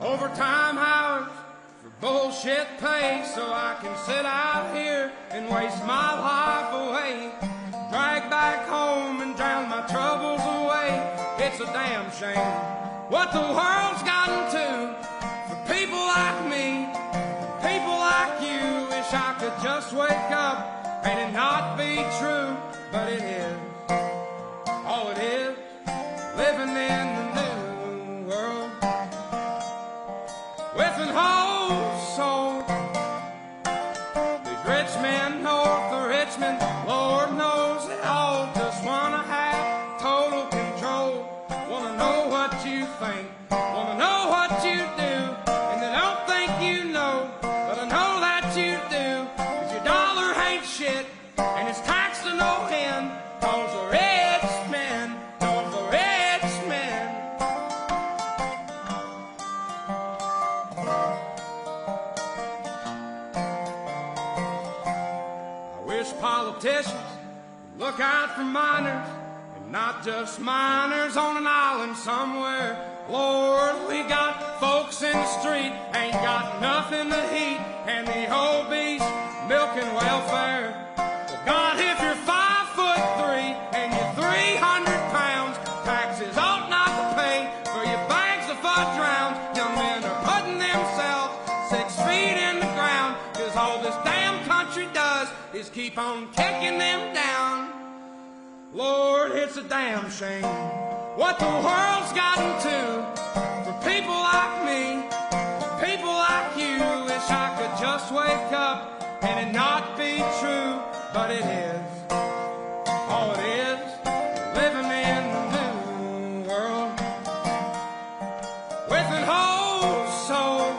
overtime hours for bullshit pay, so I can sit out here and waste my life away, drag back home and drown my troubles away. It's a damn shame what the world's gotten to for people like me, people like you. Wish I could just wake up and it not be true, but it is. Oh, it is living in the new world with an whole soul. These rich men north of Richmond, Lord knows they all just wanna have total control. Wanna know what you think, wanna know what you do, and they don't think you know, but I know that you do, 'cause your dollar ain't shit and it's taxed to no end, 'cause the rich men, 'cause the rich men. foolish politicians look out for miners, and not just miners on an island somewhere. Lord, we got folks in the street, ain't got nothing to eat, and the obese milking welfare. Well, God, if you're 5'3" and you're 300 pounds, taxes ought not to pay for your bags of fudge rounds. Young men are putting themselves 6 feet in the ground, 'cause all this damn country does is keep on kicking them down. Lord, it's a damn shame what the world's gotten to for people like me, people like you. Wish I could just wake up and it not be true, but it is. All it is, living in the new world with an whole soul.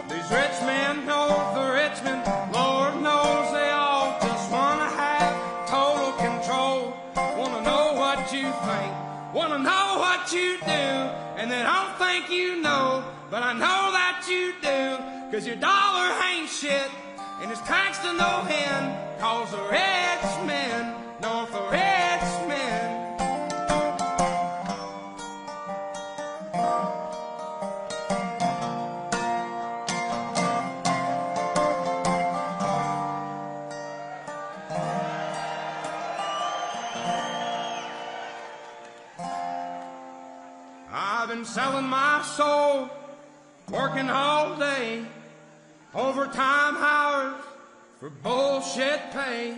These rich men know the rich men, Lord knows they all just want to have total control. Want to know what you think, want to know what you do, and they don't think you know, but I know that you do. 'Cause your dollar ain't shit, and it's taxed to no end, 'cause the rich men know the rich men. I've been selling my soul, working all day, overtime hours for bullshit pay.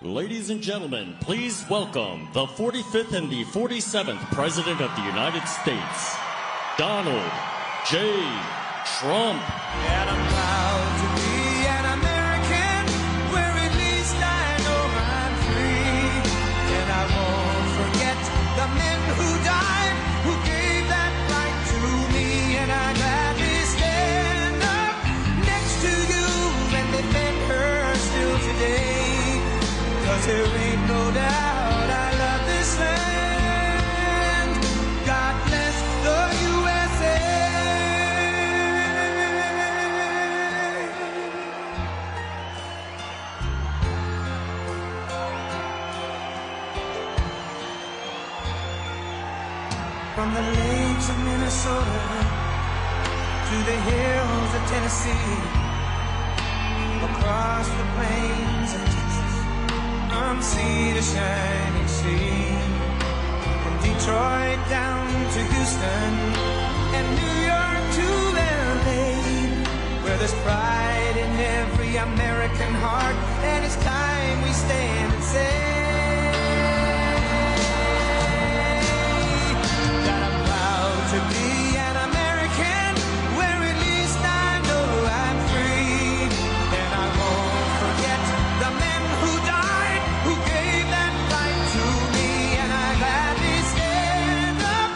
Ladies and gentlemen, please welcome the 45th and the 47th President of the United States, Donald J. Trump. And I'm proud to be an American, where at least I know I'm free. And I won't forget the men who died, who gave that right to me. And I gladly stand up next to you and defend her still today. 'Cause there ain't no doubt I love this land. God bless the USA. From the lakes of Minnesota to the hills of Tennessee, across the plains of Texas, from sea to shining sea, from Detroit down to Houston and New York to LA, where there's pride in every American heart, and it's time we stand and say that I'm proud to be an American, where at least I know I'm free. And I won't forget the men who died, who gave that right to me. And I gladly stand up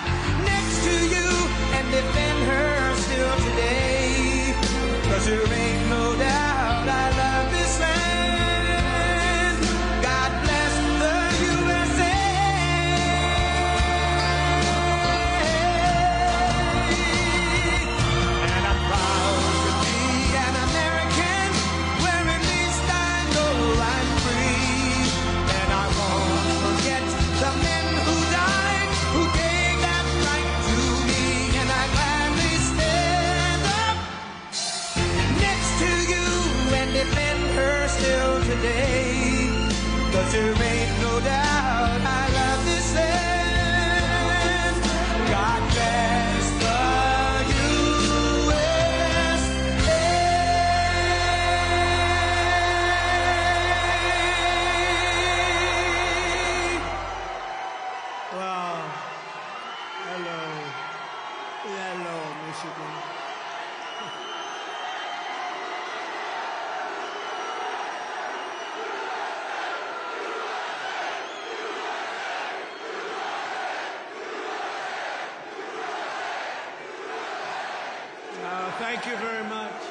next to you and defend her still today. 'Cause there ain't no doubt I love this land. God bless the USA. And I'm proud to be an American, where at least I know I'm free. And I won't forget the men who died, who gave that right to me. And I gladly stand up next to you and defend her still today. 'Cause there ain't no doubt I love this land. God bless the USA. Wow. Hello. Hello, Michigan. Thank you very much.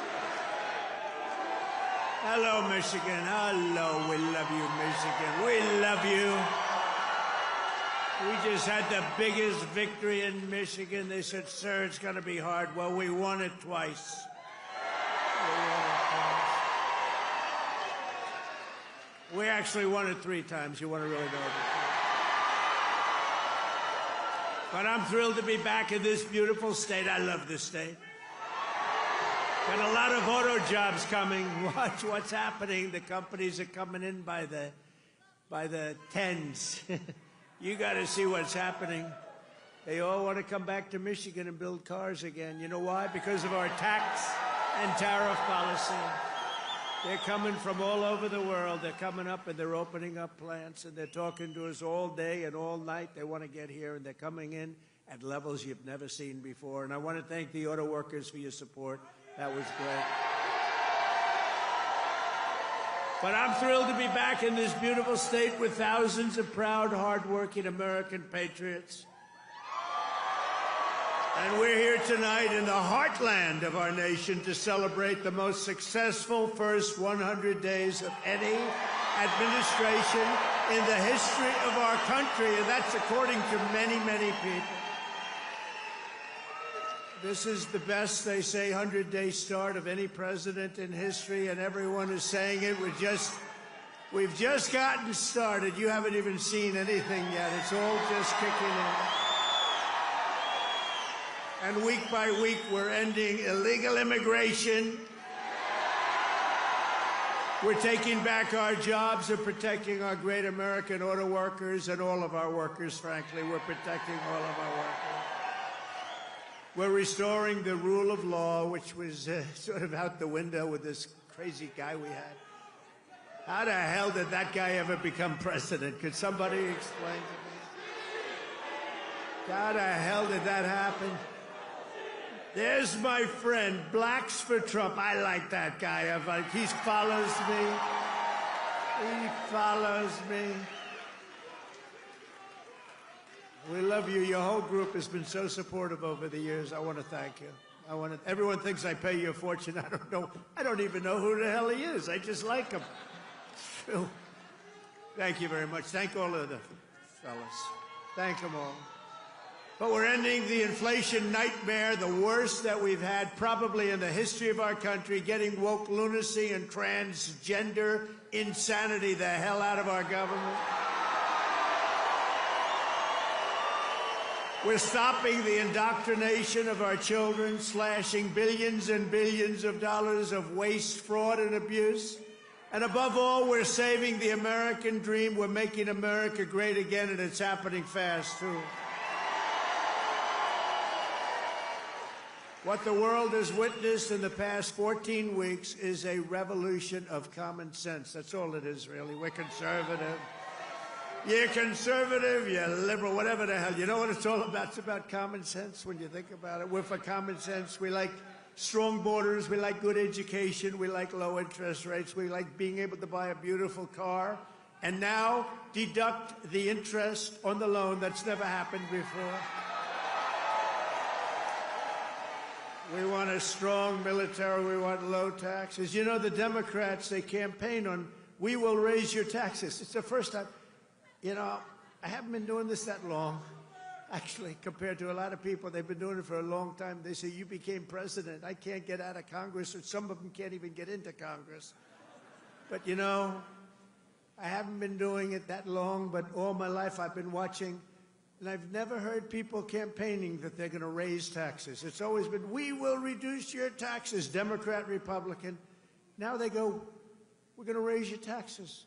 Hello, Michigan. Hello. We love you, Michigan. We love you. We just had the biggest victory in Michigan. They said, sir, it's going to be hard. Well, we won it twice. We won it twice. We actually won it 3 times. You want to really know it. But I'm thrilled to be back in this beautiful state. I love this state. Got a lot of auto jobs coming. Watch what's happening. The companies are coming in by the tens. You got to see what's happening. They all want to come back to Michigan and build cars again. You know why? Because of our tax and tariff policy. They're coming from all over the world. They're coming up and they're opening up plants and they're talking to us all day and all night. They want to get here and they're coming in at levels you've never seen before. And I want to thank the auto workers for your support. That was great. But I'm thrilled to be back in this beautiful state with thousands of proud, hardworking American patriots. And we're here tonight in the heartland of our nation to celebrate the most successful first 100 days of any administration in the history of our country. And that's according to many, many people. This is the best, they say, 100-day start of any president in history, and everyone is saying it. We've just gotten started. You haven't even seen anything yet. It's all just kicking in. And week by week, we're ending illegal immigration. We're taking back our jobs and protecting our great American auto workers and all of our workers, frankly. We're protecting all of our workers. We're restoring the rule of law, which was sort of out the window with this crazy guy we had. How the hell did that guy ever become president? Could somebody explain to me? How the hell did that happen? There's my friend, Blacks for Trump. I like that guy. He follows me. He follows me. We love you. Your whole group has been so supportive over the years. I want to thank you. Everyone thinks I pay you a fortune. I don't know. I don't even know who the hell he is. I just like him. Thank you very much. Thank all of the fellas. Thank them all. But we're ending the inflation nightmare, the worst that we've had probably in the history of our country, getting woke lunacy and transgender insanity the hell out of our government. We're stopping the indoctrination of our children, slashing billions and billions of dollars of waste, fraud, and abuse. And above all, we're saving the American dream. We're making America great again, and it's happening fast, too. What the world has witnessed in the past 14 weeks is a revolution of common sense. That's all it is, really. We're conservative. You're conservative, you're liberal, whatever the hell. You know what it's all about? It's about common sense when you think about it. We're for common sense. We like strong borders. We like good education. We like low interest rates. We like being able to buy a beautiful car. And now deduct the interest on the loan. That's never happened before. We want a strong military. We want low taxes. You know, the Democrats, they campaign on, we will raise your taxes. It's the first time. You know, I haven't been doing this that long, actually, compared to a lot of people. They've been doing it for a long time. They say, you became president. I can't get out of Congress, or some of them can't even get into Congress. But, you know, I haven't been doing it that long, but all my life I've been watching, and I've never heard people campaigning that they're going to raise taxes. It's always been, we will reduce your taxes, Democrat, Republican. Now they go, we're going to raise your taxes.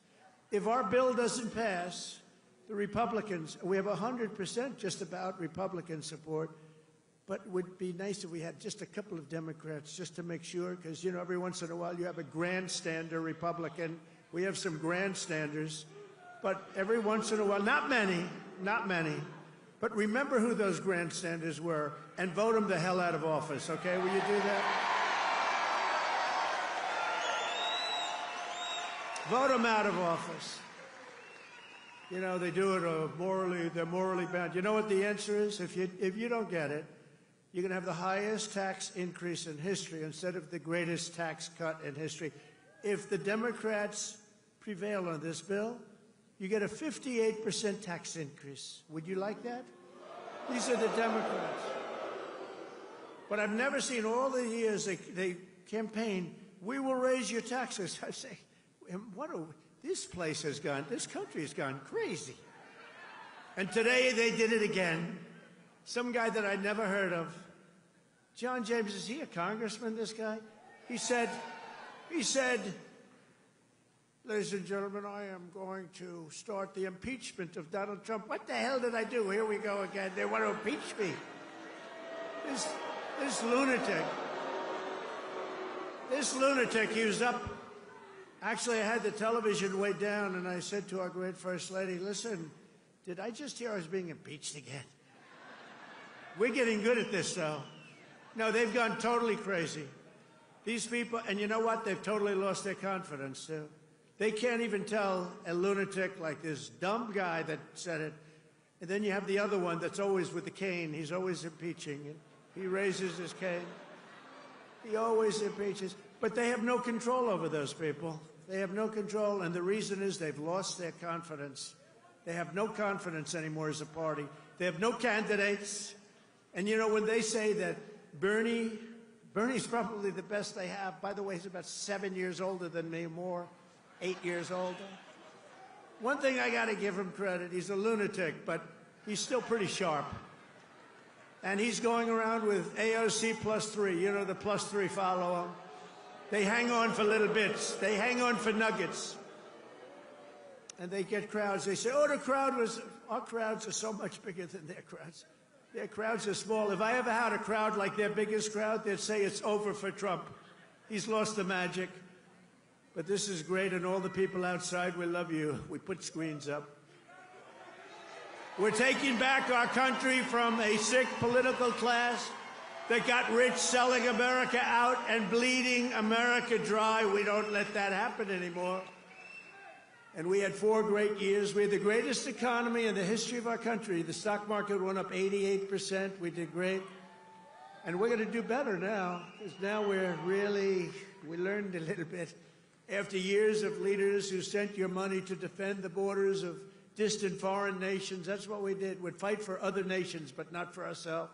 If our bill doesn't pass, the Republicans, we have 100% just about Republican support, but it would be nice if we had just a couple of Democrats just to make sure, because, you know, every once in a while you have a grandstander Republican. We have some grandstanders, but every once in a while, not many, but remember who those grandstanders were and vote them the hell out of office, okay? Will you do that? Vote them out of office. You know, they do it they're morally bound. You know what the answer is? If you don't get it, you're going to have the highest tax increase in history instead of the greatest tax cut in history. If the Democrats prevail on this bill, you get a 58% tax increase. Would you like that? These are the Democrats. But I've never seen all the years they campaign, we will raise your taxes. I say, this country has gone crazy. And today they did it again. Some guy that I'd never heard of. John James, is he a congressman, this guy? He said, ladies and gentlemen, I am going to start the impeachment of Donald Trump. What the hell did I do? Here we go again. They want to impeach me. This lunatic, he was up. Actually, I had the television way down, and I said to our great First Lady, listen, did I just hear I was being impeached again? We're getting good at this, though. No, they've gone totally crazy. These people, and you know what? They've totally lost their confidence, too. They can't even tell a lunatic like this dumb guy that said it. And then you have the other one that's always with the cane. He's always impeaching. He raises his cane. He always impeaches. But they have no control over those people. They have no control, and the reason is they've lost their confidence. They have no confidence anymore as a party. They have no candidates. And, you know, when they say that Bernie's probably the best they have. By the way, he's about 7 years older than me, more, 8 years older. One thing I got to give him credit, he's a lunatic, but he's still pretty sharp. And he's going around with AOC +3. You know, the +3 follow him. They hang on for little bits. They hang on for nuggets. And they get crowds. They say, oh, our crowds are so much bigger than their crowds. Their crowds are small. If I ever had a crowd like their biggest crowd, they'd say it's over for Trump. He's lost the magic. But this is great, and all the people outside, we love you. We put screens up. We're taking back our country from a sick political class that got rich selling America out and bleeding America dry. We don't let that happen anymore. And we had 4 great years. We had the greatest economy in the history of our country. The stock market went up 88%. We did great. And we're going to do better now, because now we learned a little bit. After years of leaders who sent your money to defend the borders of distant foreign nations, that's what we did. We'd fight for other nations, but not for ourselves.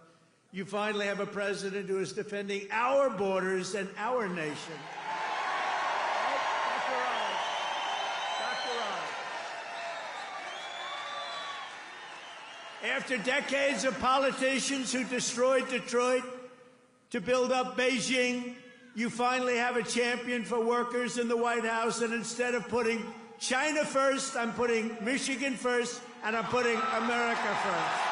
You finally have a president who is defending our borders and our nation. After decades of politicians who destroyed Detroit to build up Beijing, you finally have a champion for workers in the White House, and instead of putting China first, I'm putting Michigan first, and I'm putting America first.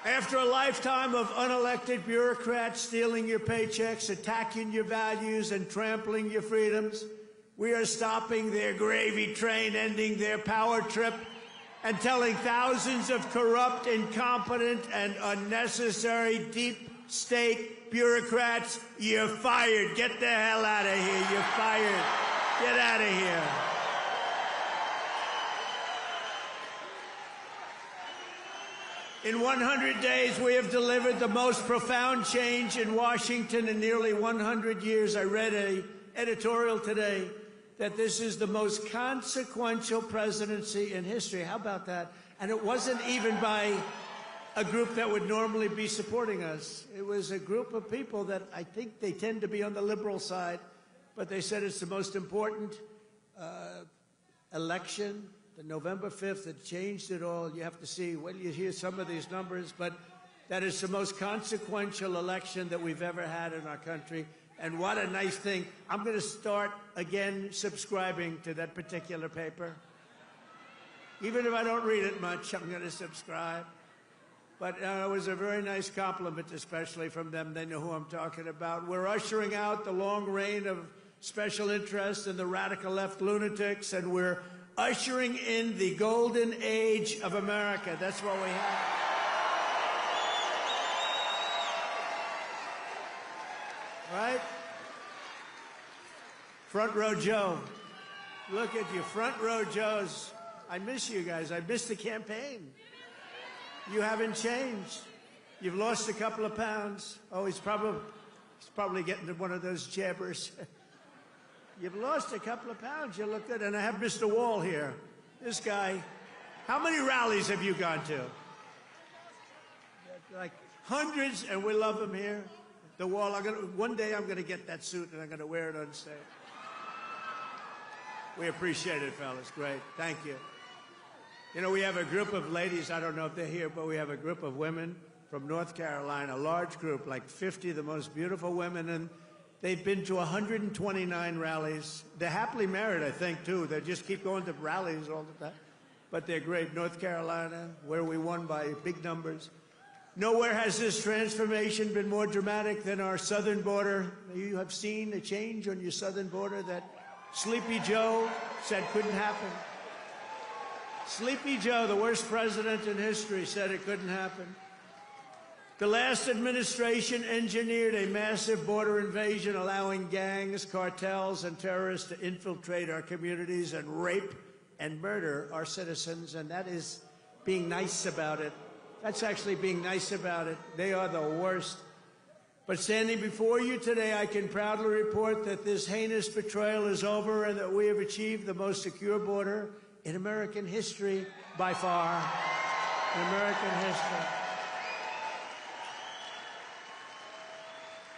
After a lifetime of unelected bureaucrats stealing your paychecks, attacking your values, and trampling your freedoms, we are stopping their gravy train, ending their power trip, and telling thousands of corrupt, incompetent, and unnecessary deep state bureaucrats, you're fired. Get the hell out of here. You're fired. Get out of here. In 100 days, we have delivered the most profound change in Washington in nearly 100 years. I read an editorial today that this is the most consequential presidency in history. How about that? And it wasn't even by a group that would normally be supporting us. It was a group of people that I think they tend to be on the liberal side, but they said it's the most important election. The November 5th, it changed it all. You have to see, well, you hear some of these numbers, but that is the most consequential election that we've ever had in our country. And what a nice thing. I'm going to start again subscribing to that particular paper. Even if I don't read it much, I'm going to subscribe. But it was a very nice compliment, especially from them. They know who I'm talking about. We're ushering out the long reign of special interests and the radical left lunatics, and we're ushering in the golden age of America. That's what we have. Right? Front row Joe. Look at you, front row Joes. I miss you guys. I miss the campaign. You haven't changed. You've lost a couple of pounds. Oh, he's probably getting to one of those jabbers. You've lost a couple of pounds. You look good. And I have Mr. Wall here. This guy. How many rallies have you gone to? Like hundreds, and we love him here. The Wall. One day I'm going to get that suit, and I'm going to wear it on stage. We appreciate it, fellas. Great. Thank you. You know, we have a group of ladies. I don't know if they're here, but we have a group of women from North Carolina, a large group, like 50 of the most beautiful women, and they've been to 129 rallies. They're happily married, I think, too. They just keep going to rallies all the time. But they're great. North Carolina, where we won by big numbers. Nowhere has this transformation been more dramatic than our southern border. You have seen a change on your southern border that Sleepy Joe said couldn't happen. Sleepy Joe, the worst president in history, said it couldn't happen. The last administration engineered a massive border invasion, allowing gangs, cartels, and terrorists to infiltrate our communities and rape and murder our citizens, and that is being nice about it. That's actually being nice about it. They are the worst. But standing before you today, I can proudly report that this heinous betrayal is over and that we have achieved the most secure border in American history by far. In American history.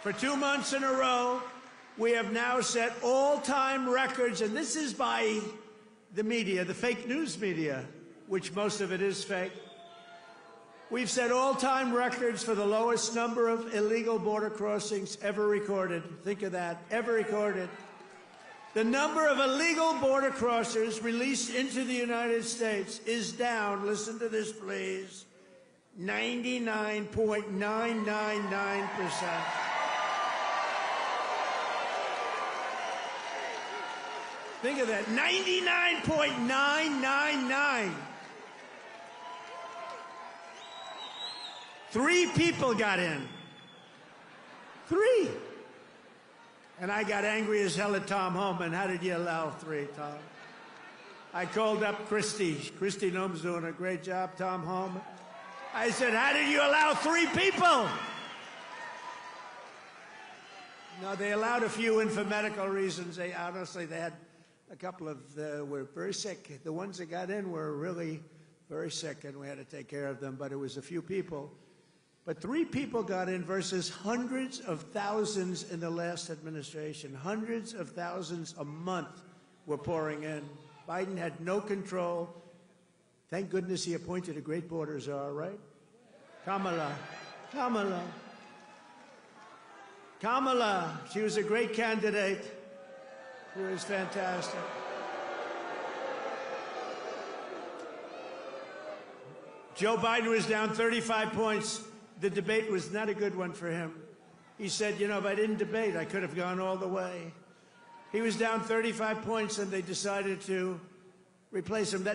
For 2 months in a row, we have now set all-time records, and this is by the media, the fake news media, which most of it is fake. We've set all-time records for the lowest number of illegal border crossings ever recorded. Think of that, ever recorded. The number of illegal border crossers released into the United States is down, listen to this please, 99.999%. Think of that, 99.999. 3 people got in. 3. And I got angry as hell at Tom Homan. How did you allow 3, Tom? I called up Christy. Christy Noem's doing a great job, Tom Homan. I said, how did you allow 3 people? No, they allowed a few in for medical reasons. They honestly, they had a couple of, were very sick. The ones that got in were really very sick, and we had to take care of them, but it was a few people. But 3 people got in versus hundreds of thousands in the last administration. Hundreds of thousands a month were pouring in. Biden had no control. Thank goodness he appointed a great border czar, right? Kamala. She was a great candidate. She was fantastic. Joe Biden was down 35 points. The debate was not a good one for him. He said, you know, if I didn't debate, I could have gone all the way. He was down 35 points, and they decided to replace him.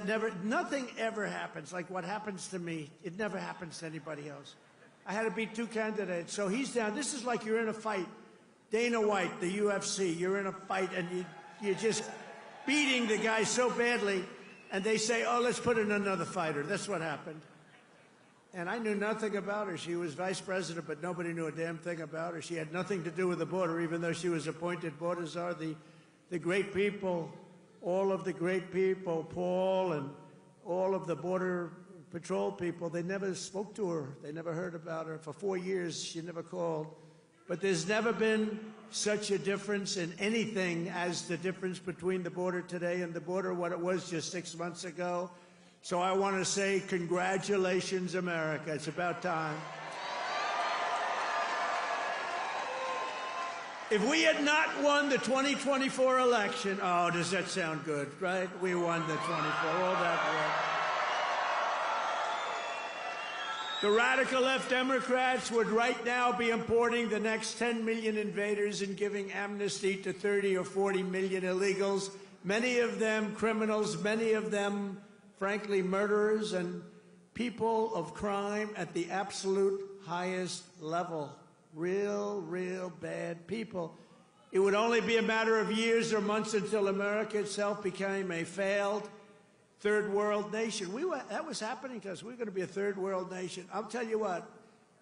Nothing ever happens. Like what happens to me, it never happens to anybody else. I had to beat 2 candidates. So he's down. This is like you're in a fight. Dana White, the UFC, you're in a fight, and you're just beating the guy so badly, and they say, oh, let's put in another fighter. That's what happened. And I knew nothing about her. She was vice president, but nobody knew a damn thing about her. She had nothing to do with the border, even though she was appointed border czar. The great people, all of the great people, Paul and all of the Border Patrol people, they never spoke to her. They never heard about her. For 4 years, she never called. But there's never been such a difference in anything as the difference between the border today and the border what it was just 6 months ago. So I want to say congratulations, America. It's about time. If we had not won the 2024 election, oh, does that sound good, right? We won the 24, all that work. The radical left Democrats would right now be importing the next 10 million invaders and giving amnesty to 30 or 40 million illegals, many of them criminals, many of them, frankly, murderers and people of crime at the absolute highest level. Real bad people. It would only be a matter of years or months until America itself became a failed third world nation. That was happening to us. We were going to be a third world nation. I'll tell you what,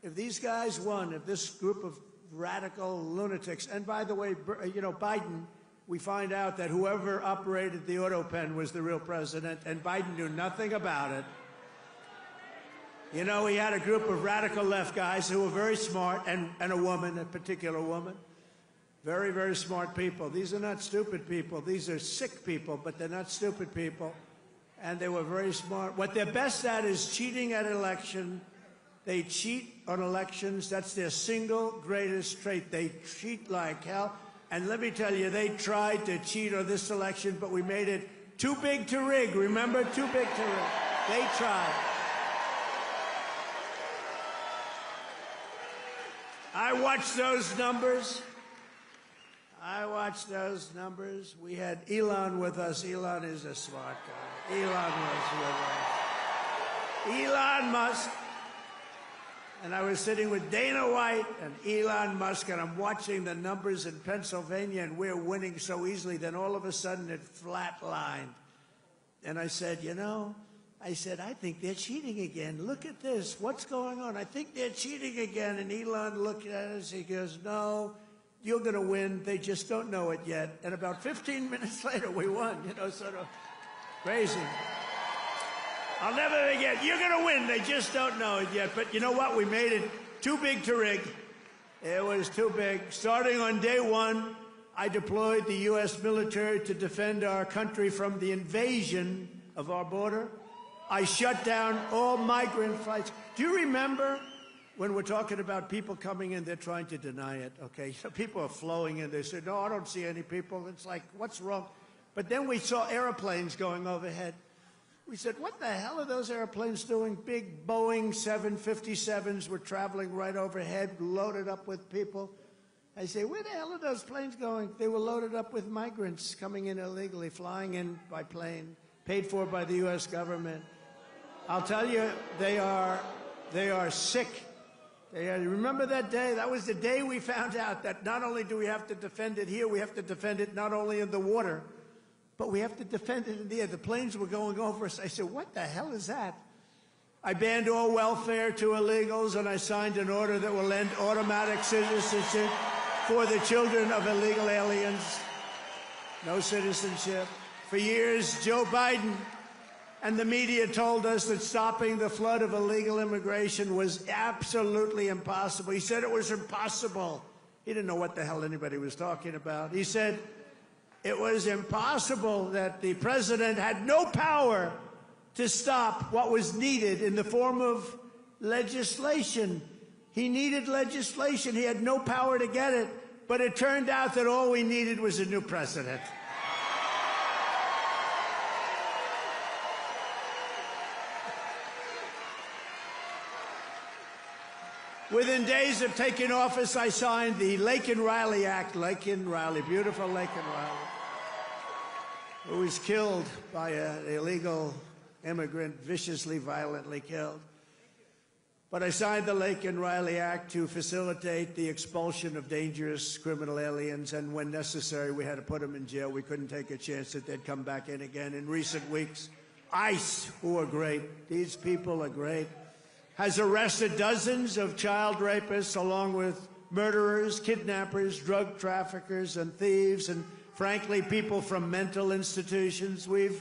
if these guys won, if this group of radical lunatics, and by the way, you know, Biden, we find out that whoever operated the auto pen was the real president, and Biden knew nothing about it. You know, he had a group of radical left guys who were very smart, and a woman, a particular woman. Very smart people. These are not stupid people. These are sick people, but they're not stupid people. And they were very smart. What they're best at is cheating at election. They cheat on elections. That's their single greatest trait. They cheat like hell. And let me tell you, they tried to cheat on this election, but we made it too big to rig. Remember? Too big to rig. They tried. I watched those numbers. We had Elon with us. Elon is a smart guy. Elon was with us. Elon Musk. And I was sitting with Dana White and Elon Musk, and I'm watching the numbers in Pennsylvania, and we're winning so easily. Then all of a sudden it flatlined. And I said, you know, I think they're cheating again. Look at this. What's going on? I think they're cheating again. And Elon looked at us. He goes, no, you're going to win. They just don't know it yet. And about 15 minutes later, we won. You know, sort of crazy. I'll never forget. You're going to win. They just don't know it yet. But you know what? We made it too big to rig. It was too big. Starting on day one, I deployed the U.S. military to defend our country from the invasion of our border. I shut down all migrant flights. Do you remember when we're talking about people coming in, they're trying to deny it, okay? So people are flowing in. They say, no, I don't see any people. It's like, what's wrong? But then we saw airplanes going overhead. We said, what the hell are those airplanes doing? Big Boeing 757s were traveling right overhead, loaded up with people. I say, where the hell are those planes going? They were loaded up with migrants coming in illegally, flying in by plane, paid for by the U.S. government. I'll tell you, they are sick. Remember that day? That was the day we found out that not only do we have to defend it here, we have to defend it not only in the water, but we have to defend it in the air. The planes were going over us. I said, what the hell is that? I banned all welfare to illegals, and I signed an order that will end automatic citizenship for the children of illegal aliens. No citizenship. For years, Joe Biden and the media told us that stopping the flood of illegal immigration was absolutely impossible. He said it was impossible. He didn't know what the hell anybody was talking about. He said it was impossible, that the president had no power to stop what was needed in the form of legislation. He needed legislation. He had no power to get it. But it turned out that all we needed was a new president. Within days of taking office, I signed the Laken Riley Act. Laken Riley, beautiful Laken Riley, who was killed by an illegal immigrant, viciously, violently killed. But I signed the Laken Riley Act to facilitate the expulsion of dangerous criminal aliens, and when necessary, we had to put them in jail. We couldn't take a chance that they'd come back in again. In recent weeks, ICE, who are great, these people are great, has arrested dozens of child rapists along with murderers, kidnappers, drug traffickers, and thieves, and frankly, people from mental institutions. We've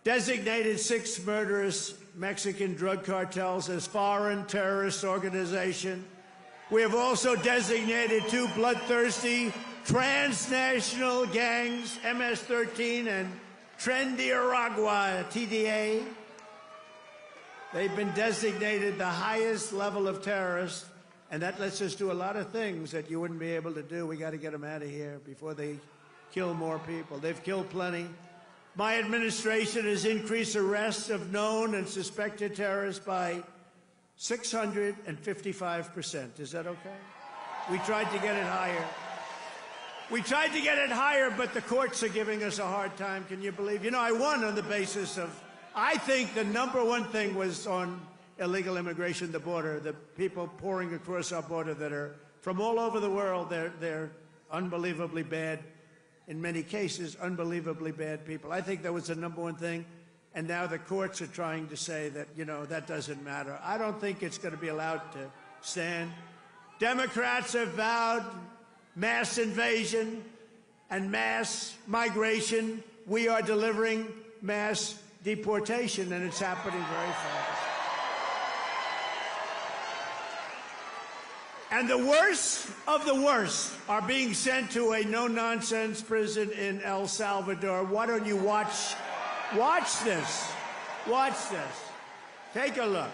designated 6 murderous Mexican drug cartels as foreign terrorist organizations. We have also designated 2 bloodthirsty transnational gangs, MS-13 and Tren de Aragua, TDA. They've been designated the highest level of terrorists, and that lets us do a lot of things that you wouldn't be able to do. We got to get them out of here before they kill more people. They've killed plenty. My administration has increased arrests of known and suspected terrorists by 655%. Is that okay? We tried to get it higher. We tried to get it higher, but the courts are giving us a hard time. Can you believe? You know, I won on the basis of, I think the #1 thing was on illegal immigration, the border, the people pouring across our border that are from all over the world. They're unbelievably bad. In many cases, unbelievably bad people. I think that was the #1 thing. And now the courts are trying to say that, you know, that doesn't matter. I don't think it's going to be allowed to stand. Democrats have vowed mass invasion and mass migration. We are delivering mass deportation, and it's happening very fast. And the worst of the worst are being sent to a no-nonsense prison in El Salvador. Why don't you watch this? Watch this. Take a look.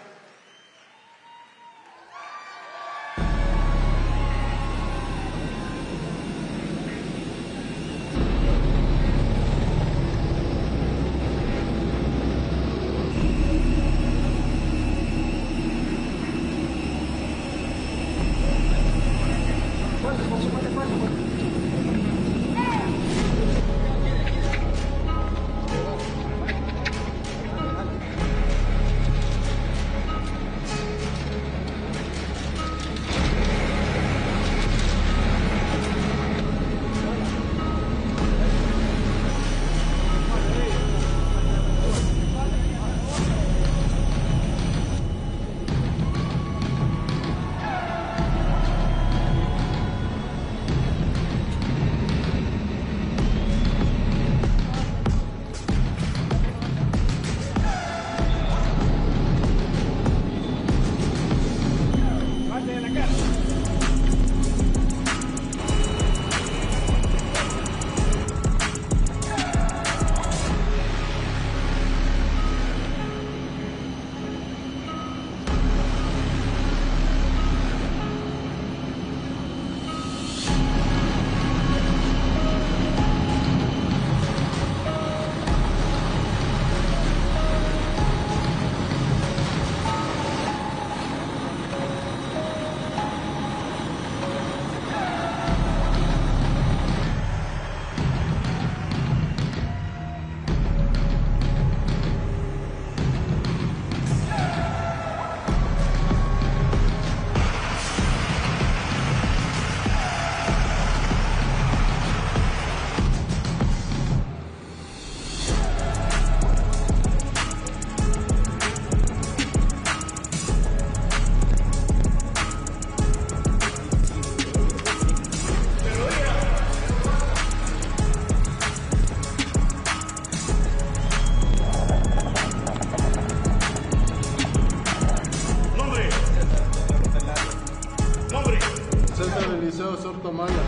ser tomada.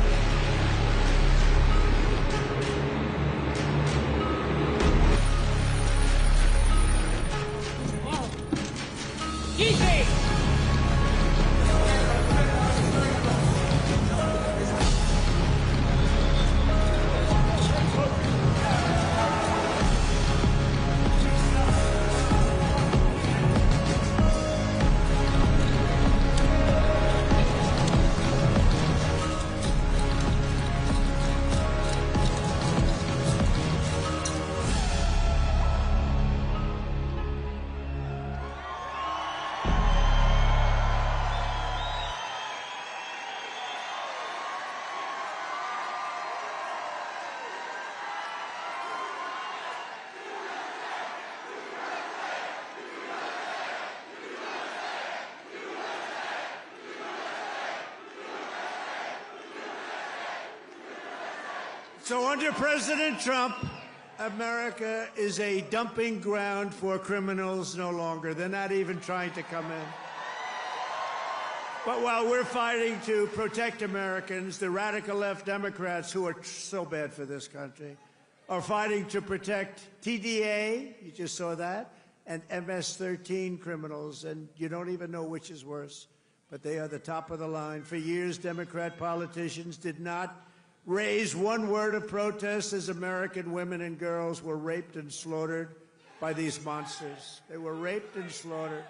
So under President Trump, America is a dumping ground for criminals no longer. They're not even trying to come in. But while we're fighting to protect Americans, the radical left Democrats, who are so bad for this country, are fighting to protect TDA, you just saw that, and MS-13 criminals, and you don't even know which is worse, but they are the top of the line. For years, Democrat politicians did not raise one word of protest as American women and girls were raped and slaughtered by these monsters. They were raped and slaughtered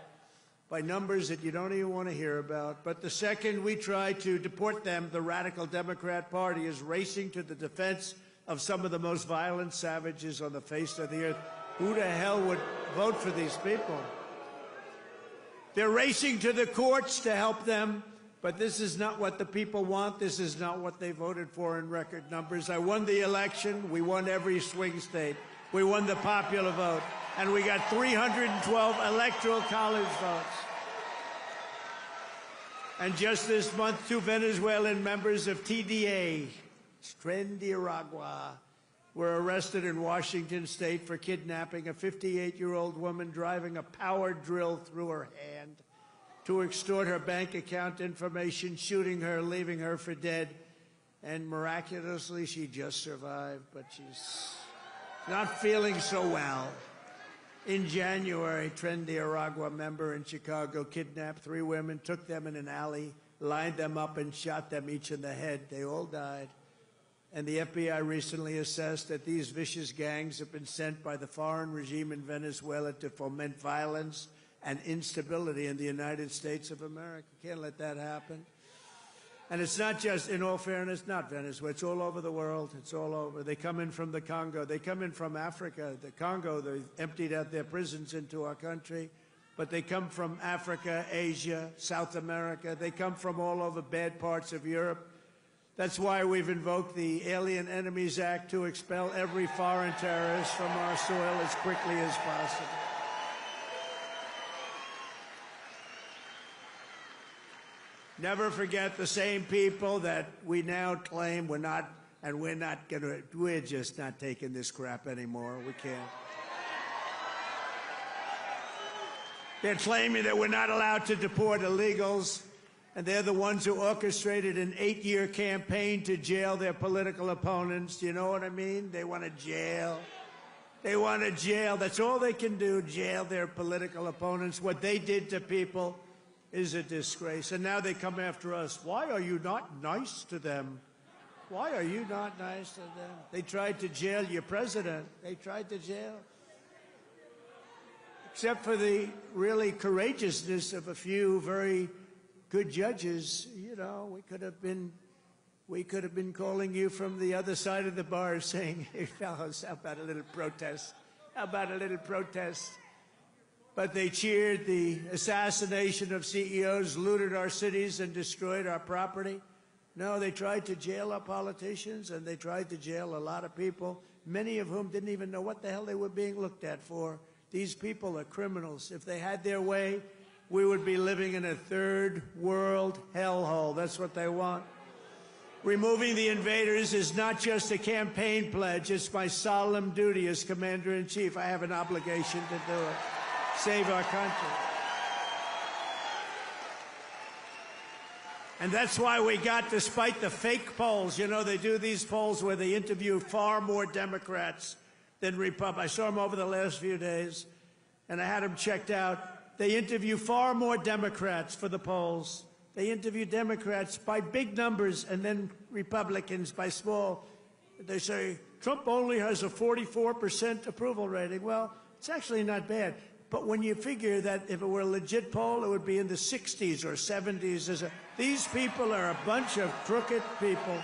by numbers that you don't even want to hear about. But the second we try to deport them, the radical Democrat Party is racing to the defense of some of the most violent savages on the face of the earth. Who the hell would vote for these people? They're racing to the courts to help them. But this is not what the people want. This is not what they voted for in record numbers. I won the election. We won every swing state. We won the popular vote. And we got 312 electoral college votes. And just this month, 2 Venezuelan members of TDA, Tren de Aragua, were arrested in Washington state for kidnapping a 58-year-old woman driving a power drill through her hand to extort her bank account information, shooting her, leaving her for dead. And miraculously, she just survived, but she's not feeling so well. In January, Tren de Aragua member in Chicago kidnapped 3 women, took them in an alley, lined them up, and shot them each in the head. They all died. And the FBI recently assessed that these vicious gangs have been sent by the foreign regime in Venezuela to foment violence and instability in the United States of America. Can't let that happen. And it's not just, in all fairness, not Venezuela. It's all over the world. It's all over. They come in from the Congo. They come in from Africa. The Congo, they emptied out their prisons into our country. But they come from Africa, Asia, South America. They come from all over bad parts of Europe. That's why we've invoked the Alien Enemies Act to expel every foreign terrorist from our soil as quickly as possible. Never forget the same people that we now claim we're just not taking this crap anymore. We can't. They're claiming that we're not allowed to deport illegals, and they're the ones who orchestrated an 8-year campaign to jail their political opponents. Do you know what I mean? They want to jail. They want to jail. That's all they can do, jail their political opponents. What they did to people is a disgrace. And now they come after us. Why are you not nice to them? Why are you not nice to them? They tried to jail your president. They tried to jail. Except for the really courageousness of a few very good judges, you know, we could have been calling you from the other side of the bar saying, hey, fellows, how about a little protest? How about a little protest? But they cheered the assassination of CEOs, looted our cities, and destroyed our property. No, they tried to jail our politicians, and they tried to jail a lot of people, many of whom didn't even know what the hell they were being looked at for. These people are criminals. If they had their way, we would be living in a third world hellhole. That's what they want. Removing the invaders is not just a campaign pledge. It's my solemn duty as Commander-in-Chief. I have an obligation to do it. Save our country. And that's why we got, despite the fake polls, you know, they do these polls where they interview far more Democrats than Republicans. I saw them over the last few days, and I had them checked out. They interview far more Democrats for the polls. They interview Democrats by big numbers and then Republicans by small. They say, Trump only has a 44% approval rating. Well, it's actually not bad. But when you figure that if it were a legit poll, it would be in the 60s or 70s. These people are a bunch of crooked people.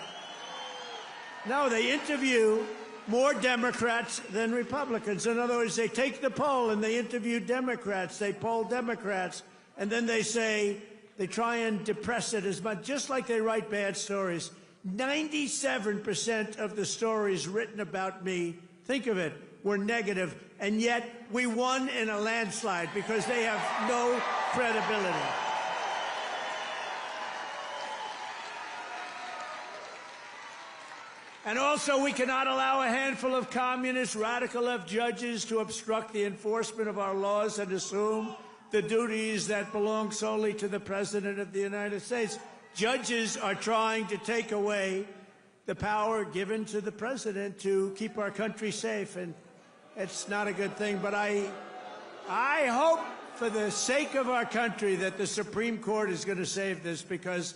No, they interview more Democrats than Republicans. In other words, they take the poll and they interview Democrats. They poll Democrats. And then they say, they try and depress it as much, just like they write bad stories. 97% of the stories written about me, think of it, were negative, and yet we won in a landslide because they have no credibility. And also, we cannot allow a handful of communist radical left judges to obstruct the enforcement of our laws and assume the duties that belong solely to the President of the United States. Judges are trying to take away the power given to the President to keep our country safe, and it's not a good thing. But I hope, for the sake of our country, that the Supreme Court is going to save this, because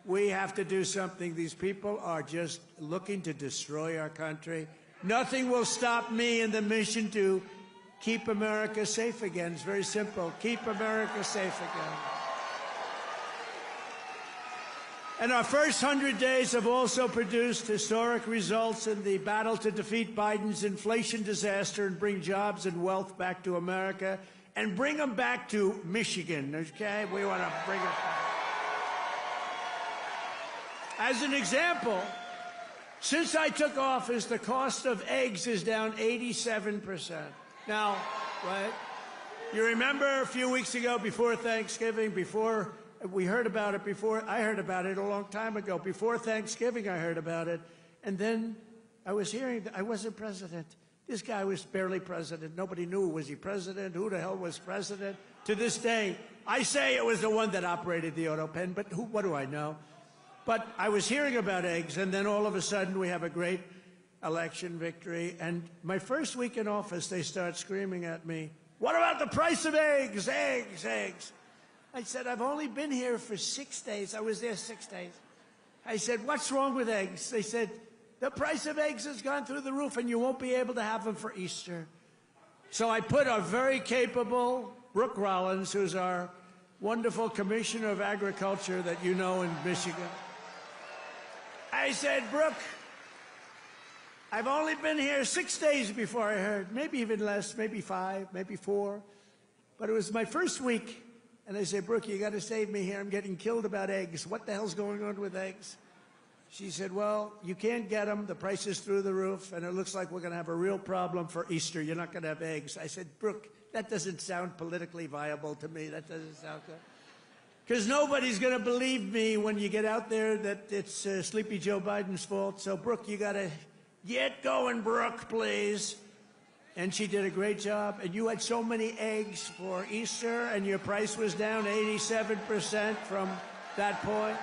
we have to do something. These people are just looking to destroy our country. Nothing will stop me in the mission to keep America safe again. It's very simple. Keep America safe again. And our first 100 days have also produced historic results in the battle to defeat Biden's inflation disaster and bring jobs and wealth back to America, and bring them back to Michigan, okay? We want to bring it back. As an example, since I took office, the cost of eggs is down 87%. Now, right? You remember a few weeks ago, before Thanksgiving, before we heard about it, I heard about it a long time ago. Before Thanksgiving, I heard about it. And then I was hearing that I wasn't president. This guy was barely president. Nobody knew, was he president? Who the hell was president? To this day, I say it was the one that operated the auto pen, but what do I know? But I was hearing about eggs, and then all of a sudden we have a great election victory. And my first week in office, they start screaming at me, "What about the price of eggs? Eggs, eggs." I said, "I've only been here for 6 days. I was there 6 days." I said, "What's wrong with eggs?" They said, "The price of eggs has gone through the roof, and you won't be able to have them for Easter." So I put a very capable Brooke Rollins, who's our wonderful Commissioner of Agriculture that you know in Michigan. I said, "Brooke, I've only been here 6 days before I heard, maybe even less, maybe 5, maybe 4. But it was my first week. And I said, "Brooke, you got to save me here. I'm getting killed about eggs. What the hell's going on with eggs?" She said, "Well, you can't get them. The price is through the roof, and it looks like we're going to have a real problem for Easter. You're not going to have eggs." I said, "Brooke, that doesn't sound politically viable to me. That doesn't sound good. Because nobody's going to believe me when you get out there that it's Sleepy Joe Biden's fault. So, Brooke, you got to get going, Brooke, please." And she did a great job. And you had so many eggs for Easter, and your price was down 87% from that point.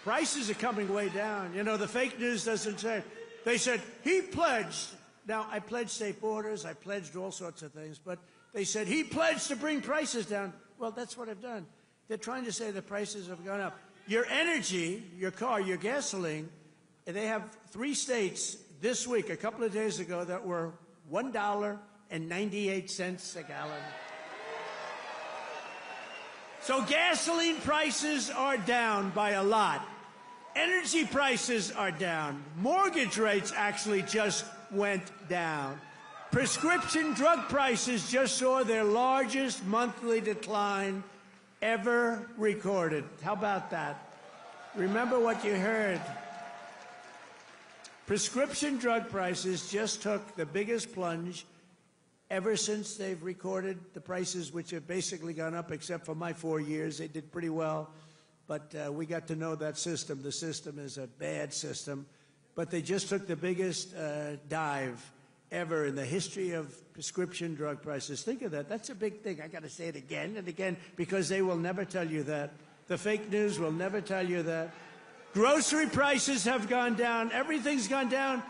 Prices are coming way down. You know, the fake news doesn't say. They said, he pledged. Now, I pledged safe borders. I pledged all sorts of things. But they said, he pledged to bring prices down. Well, that's what I've done. They're trying to say the prices have gone up. Your energy, your car, your gasoline, they have 3 states this week, a couple of days ago, that were $1.98 a gallon. So gasoline prices are down by a lot. Energy prices are down. Mortgage rates actually just went down. Prescription drug prices just saw their largest monthly decline ever recorded. How about that? Remember what you heard. Prescription drug prices just took the biggest plunge ever since they've recorded the prices, which have basically gone up, except for my 4 years. They did pretty well, but we got to know that system. The system is a bad system, but they just took the biggest dive ever in the history of prescription drug prices. Think of that. That's a big thing. I got to say it again and again because they will never tell you that. The fake news will never tell you that. Grocery prices have gone down. Everything's gone down.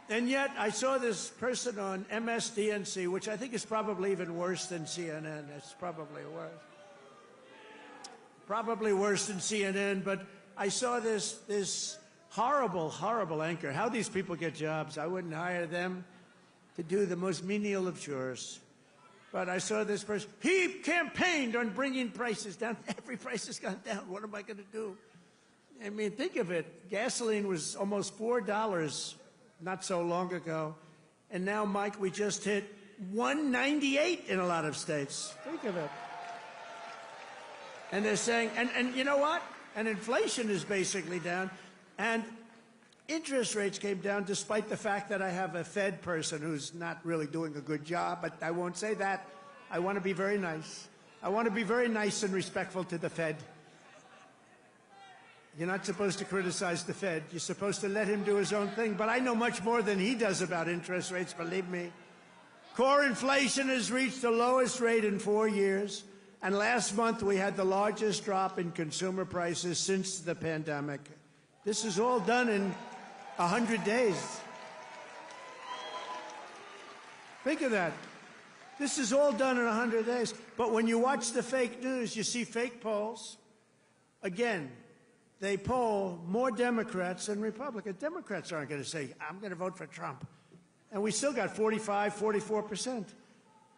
And yet I saw this person on MSDNC, which I think is probably even worse than CNN. It's probably worse. Probably worse than CNN, but I saw this horrible, horrible anchor. How these people get jobs. I wouldn't hire them to do the most menial of chores. But I saw this person. He campaigned on bringing prices down. Every price has gone down. What am I going to do? I mean, think of it. Gasoline was almost $4 not so long ago. And now, Mike, we just hit $1.98 in a lot of states. Think of it. And they're saying, and you know what? And inflation is basically down. And interest rates came down despite the fact that I have a Fed person who's not really doing a good job, but I won't say that. I want to be very nice. I want to be very nice and respectful to the Fed. You're not supposed to criticize the Fed. You're supposed to let him do his own thing. But I know much more than he does about interest rates, believe me. Core inflation has reached the lowest rate in 4 years. And last month, we had the largest drop in consumer prices since the pandemic. This is all done in 100 days. Think of that. This is all done in 100 days. But when you watch the fake news, you see fake polls. Again, they poll more Democrats than Republicans. Democrats aren't going to say, I'm going to vote for Trump. And we still got 45, 44%.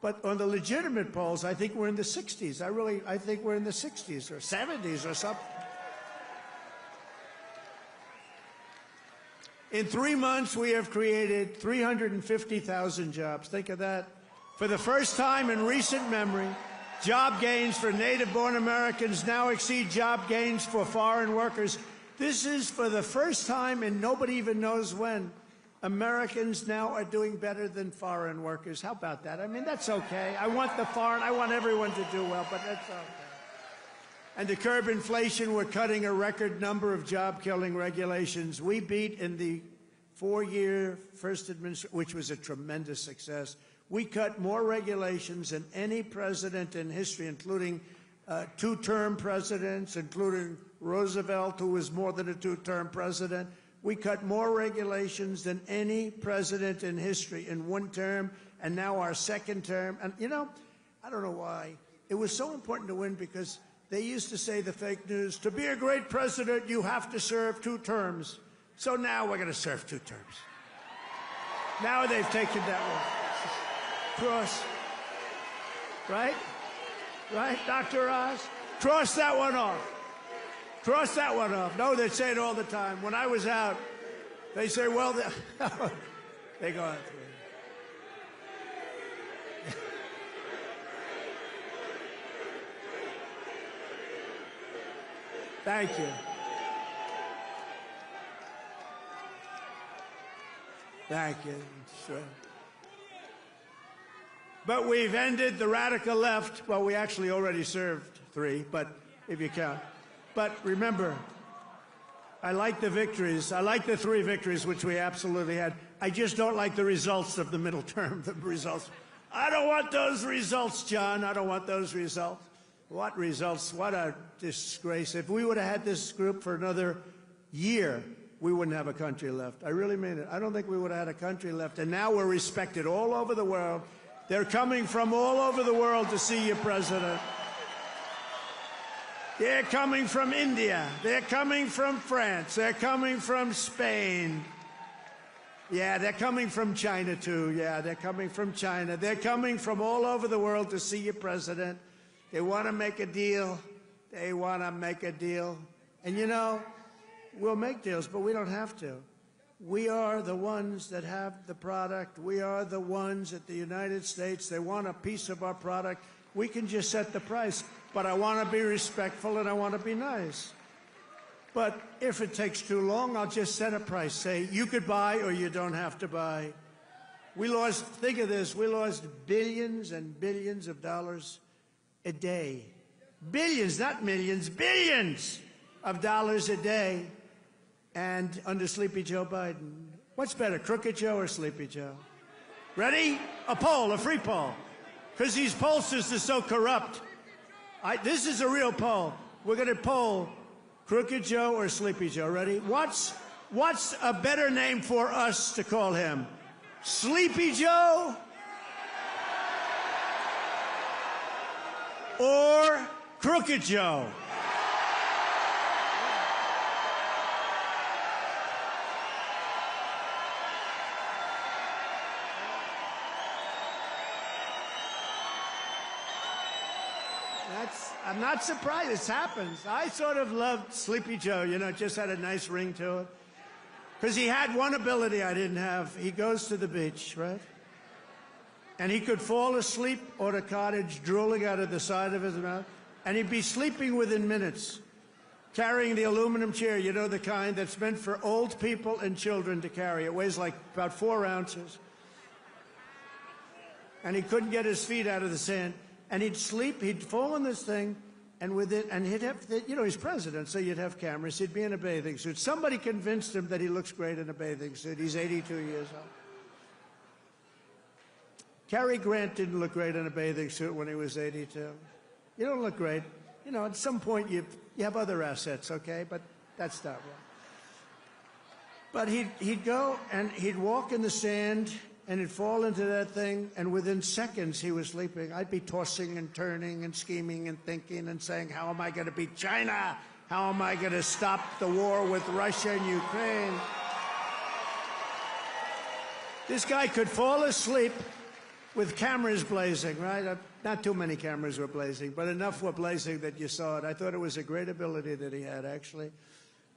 But on the legitimate polls, I think we're in the 60s. I think we're in the 60s or 70s or something. In 3 months, we have created 350,000 jobs. Think of that. For the first time in recent memory, job gains for native-born Americans now exceed job gains for foreign workers. This is for the first time, and nobody even knows when, Americans now are doing better than foreign workers. How about that? I mean, that's okay. I want everyone to do well, but that's okay. And to curb inflation, we're cutting a record number of job-killing regulations. We beat in the 4-year first administration, which was a tremendous success. We cut more regulations than any president in history, including 2-term presidents, including Roosevelt, who was more than a 2-term president. We cut more regulations than any president in history in 1 term, and now our 2nd term. And, you know, I don't know why. It was so important to win because they used to say, the fake news, to be a great president, you have to serve 2 terms. So now we're going to serve 2 terms. Now they've taken that one. Cross. Right? Right, Dr. Oz? Cross that one off. Cross that one off. No, they say it all the time. When I was out, they say, well, they go out through it. Thank you. Thank you. Sure. But we've ended the radical left. Well, we actually already served 3, but if you count. But remember, I like the victories. I like the 3 victories, which we absolutely had. I just don't like the results of the middle term, the results. I don't want those results, John. I don't want those results. What results? What a disgrace. If we would have had this group for another year, we wouldn't have a country left. I really mean it. I don't think we would have had a country left. And now we're respected all over the world. They're coming from all over the world to see you, President. They're coming from India. They're coming from France. They're coming from Spain. Yeah, they're coming from China, too. Yeah, they're coming from China. They're coming from all over the world to see you, President. They want to make a deal. They want to make a deal. And, you know, we'll make deals, but we don't have to. We are the ones that have the product. We are the ones at the United States. They want a piece of our product. We can just set the price. But I want to be respectful and I want to be nice. But if it takes too long, I'll just set a price. Say, you could buy or you don't have to buy. We lost, think of this, we lost billions and billions of dollars a day. Billions, not millions, billions of dollars a day. And under Sleepy Joe Biden. What's better, Crooked Joe or Sleepy Joe? Ready? A poll, a free poll. Because these pollsters are so corrupt. This is a real poll. We're going to poll Crooked Joe or Sleepy Joe. Ready? What's a better name for us to call him? Sleepy Joe or Crooked Joe? I'm not surprised. This happens. I sort of loved Sleepy Joe, you know, it just had a nice ring to it. Because he had one ability I didn't have. He goes to the beach, right? And he could fall asleep on a cottage drooling out of the side of his mouth. And he'd be sleeping within minutes, carrying the aluminum chair, you know, the kind that's meant for old people and children to carry. It weighs like about 4 ounces. And he couldn't get his feet out of the sand. And he'd sleep, he'd fall in this thing, and with it, and he'd have, you know, he's president, so you'd have cameras. He'd be in a bathing suit. Somebody convinced him that he looks great in a bathing suit. He's 82 years old. Cary Grant didn't look great in a bathing suit when he was 82. You don't look great. You know, at some point you have other assets, okay? But that's not right. But he'd go and he'd walk in the sand, and he'd fall into that thing, and within seconds he was sleeping. I'd be tossing and turning and scheming and thinking and saying, how am I going to beat China? How am I going to stop the war with Russia and Ukraine? This guy could fall asleep with cameras blazing, right? Not too many cameras were blazing, but enough were blazing that you saw it. I thought it was a great ability that he had, actually.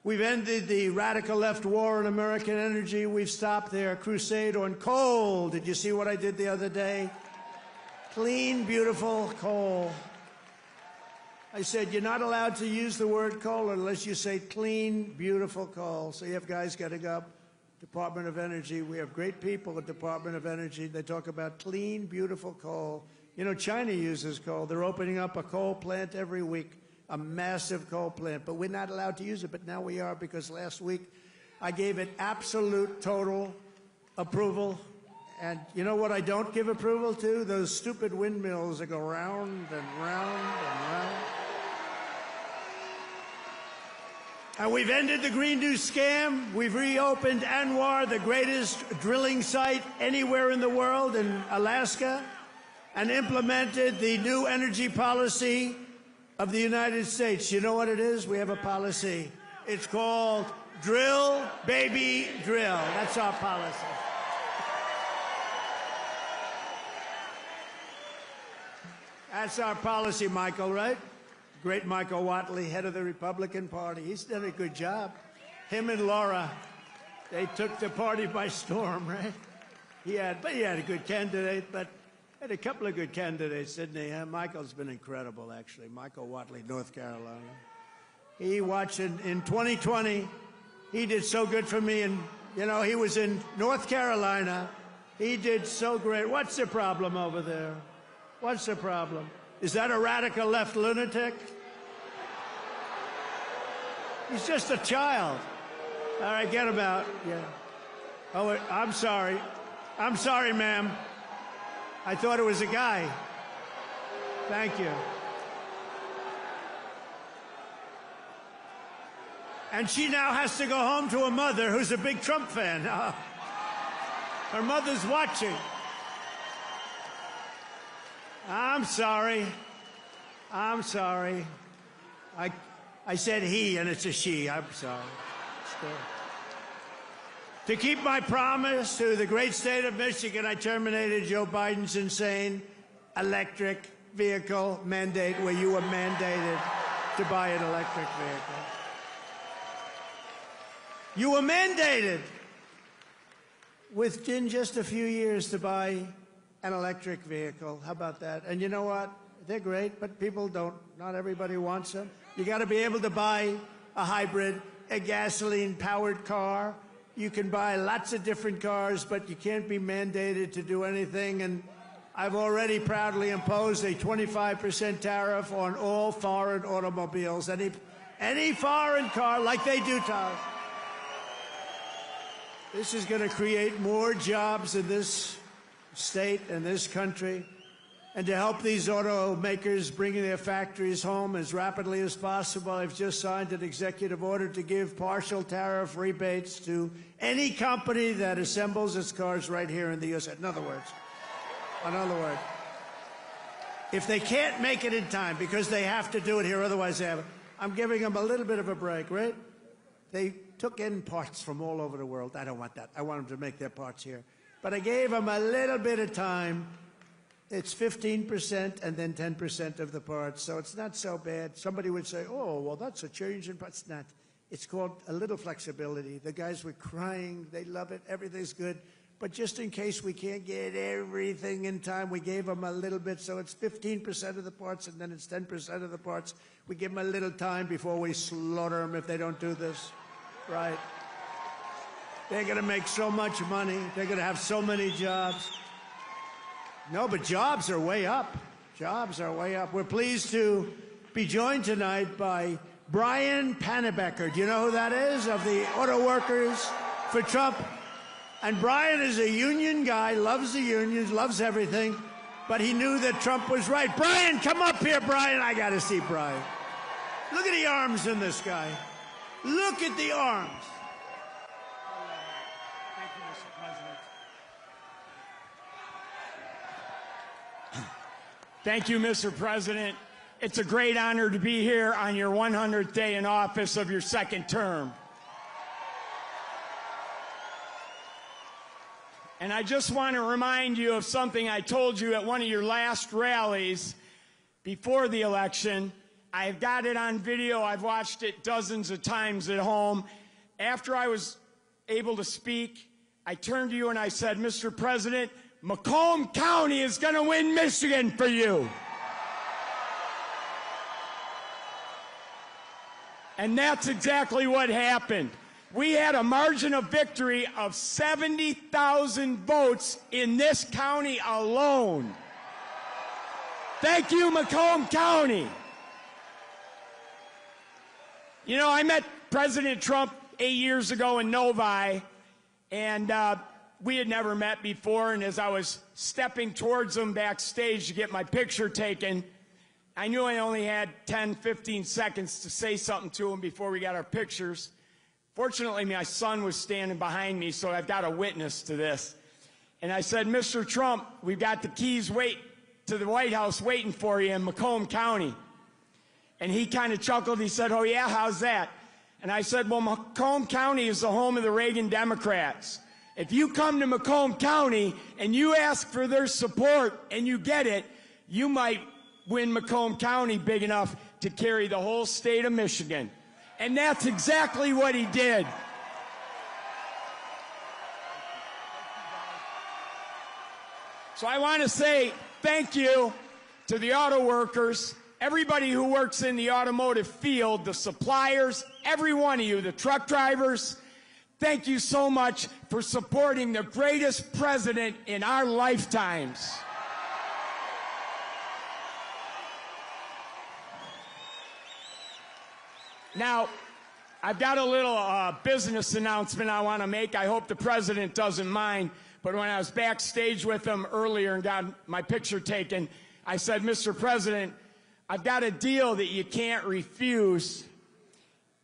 We've ended the radical left war on American energy. We've stopped their crusade on coal. Did you see what I did the other day? Clean, beautiful coal. I said, you're not allowed to use the word coal unless you say clean, beautiful coal. So you have guys getting up, Department of Energy. We have great people at Department of Energy. They talk about clean, beautiful coal. You know, China uses coal. They're opening up a coal plant every week. A massive coal plant, but we're not allowed to use it, but now we are, because last week I gave it absolute, total approval. And you know what I don't give approval to? Those stupid windmills that go round and round and round. And we've ended the Green New scam. We've reopened ANWR, the greatest drilling site anywhere in the world, in Alaska, and implemented the new energy policy of the United States. You know what it is? We have a policy. It's called Drill, Baby, Drill. That's our policy. That's our policy, Michael, right? Great Michael Whatley, head of the Republican Party. He's done a good job. Him and Laura, they took the party by storm, right? He had a good candidate, but had a couple of good candidates, didn't he? Michael's been incredible, actually. Michael Whatley, North Carolina. He watched in 2020. He did so good for me. And, you know, he was in North Carolina. He did so great. What's the problem over there? What's the problem? Is that a radical left lunatic? He's just a child. All right, get him out. Yeah. Oh, I'm sorry. I'm sorry, ma'am. I thought it was a guy. Thank you. And she now has to go home to a mother who's a big Trump fan. Her mother's watching. I'm sorry. I'm sorry. I said he, and it's a she. I'm sorry. To keep my promise to the great state of Michigan, I terminated Joe Biden's insane electric vehicle mandate, where you were mandated to buy an electric vehicle. You were mandated within just a few years to buy an electric vehicle. How about that? And you know what? They're great, but people don't. Not everybody wants them. You got to be able to buy a hybrid, a gasoline-powered car. You can buy lots of different cars, but you can't be mandated to do anything. And I've already proudly imposed a 25% tariff on all foreign automobiles. Any foreign car, like they do to us. This is going to create more jobs in this state and this country, and to help these automakers bring their factories home as rapidly as possible, I've just signed an executive order to give partial tariff rebates to any company that assembles its cars right here in the U.S. In other words, if they can't make it in time because they have to do it here, otherwise they have it, I'm giving them a little bit of a break, right? They took in parts from all over the world. I don't want that. I want them to make their parts here. But I gave them a little bit of time. It's 15% and then 10% of the parts, so it's not so bad. Somebody would say, oh, well, that's a change in parts. It's not. It's called a little flexibility. The guys were crying. They love it. Everything's good. But just in case we can't get everything in time, we gave them a little bit. So it's 15% of the parts, and then it's 10% of the parts. We give them a little time before we slaughter them if they don't do this. Right. They're going to make so much money. They're going to have so many jobs. No, but jobs are way up. Jobs are way up. We're pleased to be joined tonight by Brian Panebecker. Do you know who that is? Of the Auto Workers for Trump. And Brian is a union guy, loves the unions, loves everything, but he knew that Trump was right. Brian, come up here, Brian. I got to see Brian. Look at the arms in this guy. Look at the arms. Thank you, Mr. President. Thank you, Mr. President. It's a great honor to be here on your 100th day in office of your second term. And I just want to remind you of something I told you at one of your last rallies before the election. I've got it on video. I've watched it dozens of times at home. After I was able to speak, I turned to you and I said, Mr. President, Macomb County is going to win Michigan for you. And that's exactly what happened. We had a margin of victory of 70,000 votes in this county alone. Thank you, Macomb County. You know, I met President Trump 8 years ago in Novi, and we had never met before, and as I was stepping towards him backstage to get my picture taken, I knew I only had 10, 15 seconds to say something to him before we got our pictures. Fortunately, my son was standing behind me, so I've got a witness to this. And I said, Mr. Trump, we've got the keys to the White House waiting for you in Macomb County. And he kind of chuckled. He said, oh, yeah, how's that? And I said, well, Macomb County is the home of the Reagan Democrats. If you come to Macomb County and you ask for their support and you get it, you might win Macomb County big enough to carry the whole state of Michigan. And that's exactly what he did. So I want to say thank you to the auto workers, everybody who works in the automotive field, the suppliers, every one of you, the truck drivers. Thank you so much for supporting the greatest president in our lifetimes. Now, I've got a little business announcement I want to make. I hope the president doesn't mind. But when I was backstage with him earlier and got my picture taken, I said, Mr. President, I've got a deal that you can't refuse.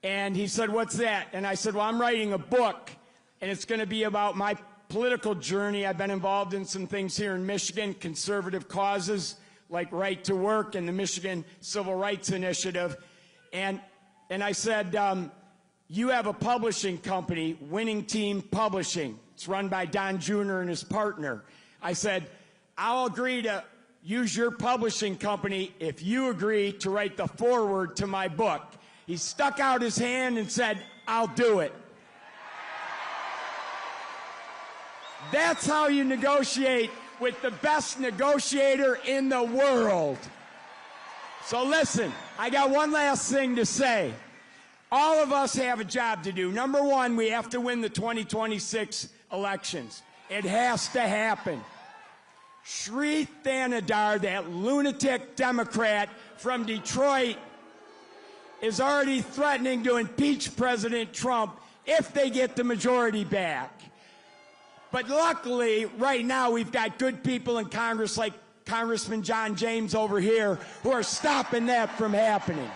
And he said, what's that? And I said, well, I'm writing a book, and it's going to be about my political journey. I've been involved in some things here in Michigan, conservative causes like Right to Work and the Michigan Civil Rights Initiative. And I said, you have a publishing company, Winning Team Publishing. It's run by Don Jr. and his partner. I said, I'll agree to use your publishing company if you agree to write the foreword to my book. He stuck out his hand and said, I'll do it. That's how you negotiate with the best negotiator in the world. So listen, I got one last thing to say. All of us have a job to do. Number one, we have to win the 2026 elections. It has to happen. Sri Thanadar, that lunatic Democrat from Detroit, is already threatening to impeach President Trump if they get the majority back. But luckily, right now, we've got good people in Congress like Congressman John James over here who are stopping that from happening.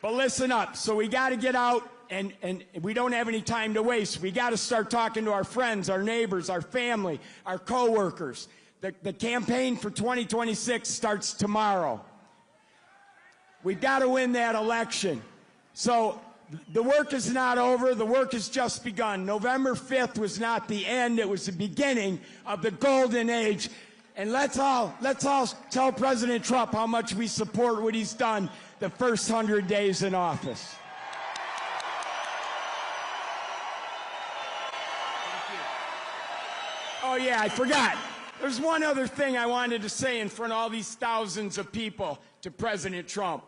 But listen up. So we got to get out, and we don't have any time to waste. We got to start talking to our friends, our neighbors, our family, our coworkers. The campaign for 2026 starts tomorrow. We've got to win that election. So the work is not over. The work has just begun. November 5th was not the end. It was the beginning of the golden age. And let's all tell President Trump how much we support what he's done the first 100 days in office. Oh, yeah, I forgot. There's one other thing I wanted to say in front of all these thousands of people to President Trump.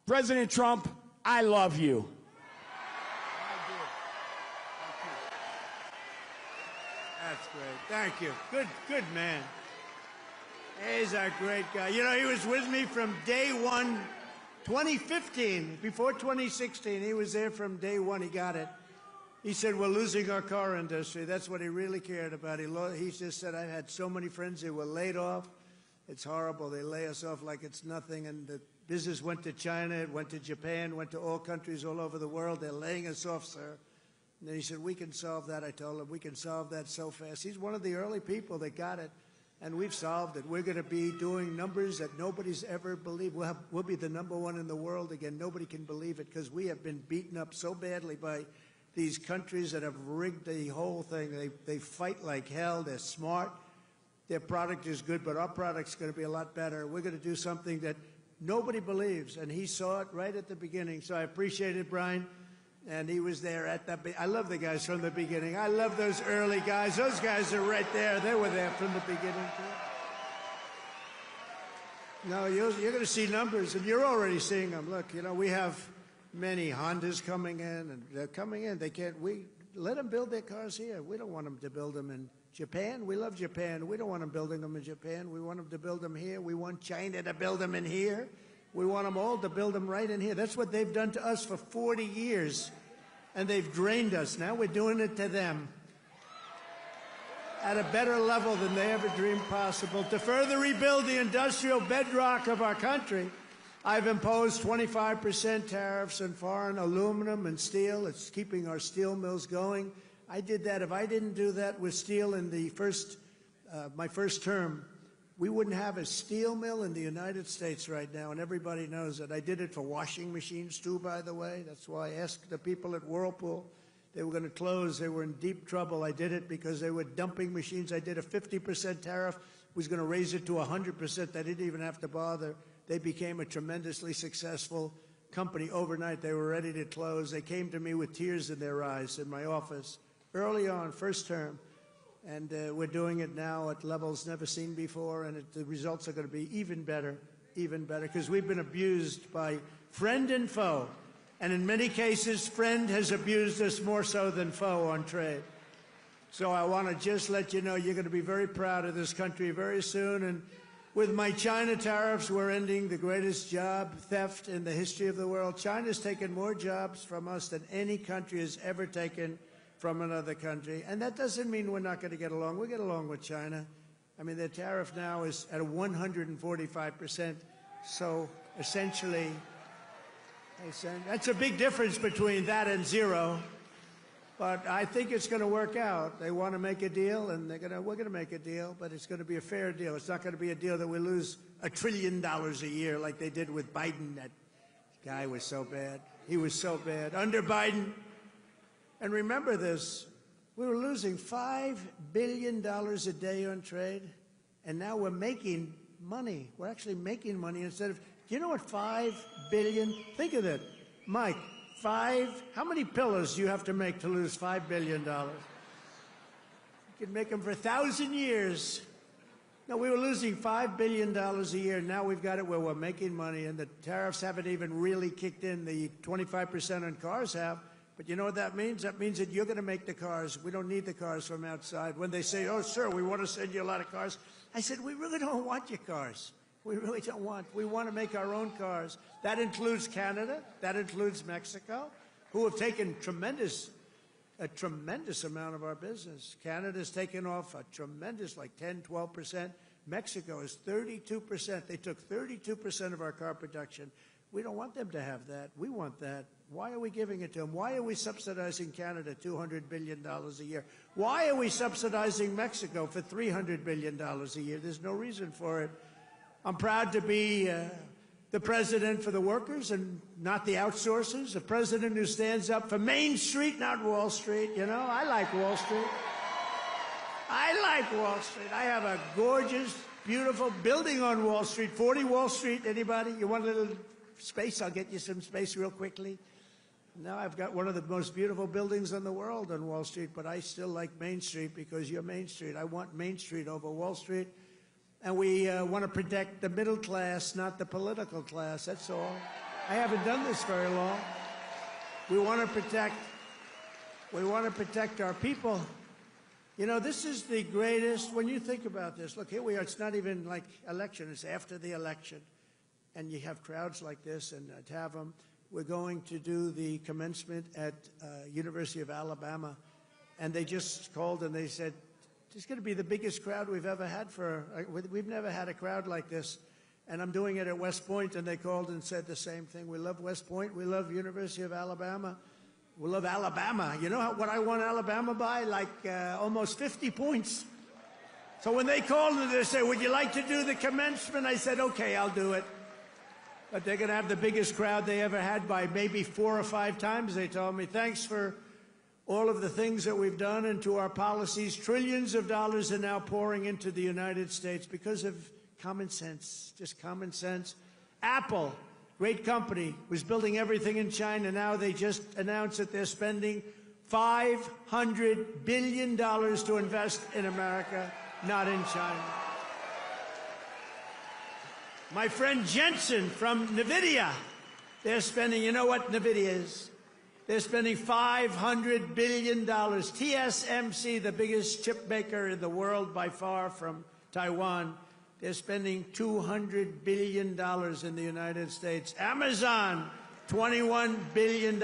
President Trump, I love you. That's great. Thank you. Good man. He's a great guy. You know, he was with me from day one, 2015. Before 2016, he was there from day one. He got it. He said, we're losing our car industry. That's what he really cared about. He just said, I had so many friends who were laid off. It's horrible. They lay us off like it's nothing. And the business went to China, it went to Japan, went to all countries all over the world. They're laying us off, sir. And then he said, we can solve that. I told him, we can solve that so fast. He's one of the early people that got it. And we've solved it. We're going to be doing numbers that nobody's ever believed. We'll be the #1 in the world again. Nobody can believe it because we have been beaten up so badly by these countries that have rigged the whole thing. They fight like hell. They're smart. Their product is good, but our product's going to be a lot better. We're going to do something that nobody believes, and he saw it right at the beginning. So I appreciate it, Brian. And he was there at that. I love the guys from the beginning. I love those early guys. Those guys are right there. They were there from the beginning, too. No, you're going to see numbers, and you're already seeing them. Look, you know, we have many Hondas coming in, and they're coming in. We let them build their cars here. We don't want them to build them in Japan. We love Japan. We don't want them building them in Japan. We want them to build them here. We want China to build them in here. We want them all to build them right in here. That's what they've done to us for 40 years, and they've drained us. Now we're doing it to them at a better level than they ever dreamed possible. To further rebuild the industrial bedrock of our country, I've imposed 25% tariffs on foreign aluminum and steel. It's keeping our steel mills going. I did that. If I didn't do that with steel in the my first term, we wouldn't have a steel mill in the United States right now, and everybody knows that. I did it for washing machines, too, by the way. That's why I asked the people at Whirlpool. They were going to close. They were in deep trouble. I did it because they were dumping machines. I did a 50% tariff, was going to raise it to 100%. They didn't even have to bother. They became a tremendously successful company overnight. They were ready to close. They came to me with tears in their eyes in my office early on, first term. And we're doing it now at levels never seen before, and the results are going to be even better, because we've been abused by friend and foe. And in many cases, friend has abused us more so than foe on trade. So I want to just let you know you're going to be very proud of this country very soon. And with my China tariffs, we're ending the greatest job theft in the history of the world. China's taken more jobs from us than any country has ever taken from another country. And that doesn't mean we're not going to get along. We get along with China. I mean, their tariff now is at 145%. So essentially, that's a big difference between that and zero. But I think it's going to work out. They want to make a deal, and we're going to make a deal, but it's going to be a fair deal. It's not going to be a deal that we lose $1 trillion a year like they did with Biden. That guy was so bad. He was so bad. Under Biden, and remember this, we were losing $5 billion a day on trade, and now we're making money. We're actually making money instead of, do you know what $5 billion, think of it, Mike, how many pillows do you have to make to lose $5 billion? You can make them for 1,000 years. No, we were losing $5 billion a year. Now we've got it where we're making money, and the tariffs haven't even really kicked in. The 25% on cars have. But you know what that means? That means that you're going to make the cars. We don't need the cars from outside. When they say, oh, sir, we want to send you a lot of cars, I said, we really don't want your cars. We really don't want. We want to make our own cars. That includes Canada. That includes Mexico, who have taken tremendous a tremendous amount of our business. Canada's taken off a tremendous, like 10, 12%. Mexico is 32%. They took 32% of our car production. We don't want them to have that. We want that. Why are we giving it to them? Why are we subsidizing Canada $200 billion a year? Why are we subsidizing Mexico for $300 billion a year? There's no reason for it. I'm proud to be the president for the workers and not the outsourcers, a president who stands up for Main Street, not Wall Street. You know, I like Wall Street. I like Wall Street. I have a gorgeous, beautiful building on Wall Street, 40 Wall Street. Anybody? You want a little space? I'll get you some space real quickly. Now I've got one of the most beautiful buildings in the world on Wall Street, but I still like Main Street because you're Main Street. I want Main Street over Wall Street. And we want to protect the middle class, not the political class. That's all. I haven't done this very long. We want to protect our people. You know, this is the greatest, when you think about this, look, here we are, it's not even like election, it's after the election. And you have crowds like this, and to have them, we're going to do the commencement at University of Alabama. And they just called and they said, it's going to be the biggest crowd we've ever had we've never had a crowd like this. And I'm doing it at West Point, and they called and said the same thing. We love West Point. We love University of Alabama. We love Alabama. You know what I won Alabama by? Like almost 50 points. So when they called and they said, would you like to do the commencement? I said, okay, I'll do it. But they're going to have the biggest crowd they ever had by maybe 4 or 5 times, they told me. Thanks for all of the things that we've done and to our policies. Trillions of dollars are now pouring into the United States because of common sense, just common sense. Apple, great company, was building everything in China. Now they just announced that they're spending $500 billion to invest in America, not in China. My friend Jensen from NVIDIA, they're spending, you know what NVIDIA is? They're spending $500 billion. TSMC, the biggest chip maker in the world by far from Taiwan, they're spending $200 billion in the United States. Amazon, $21 billion.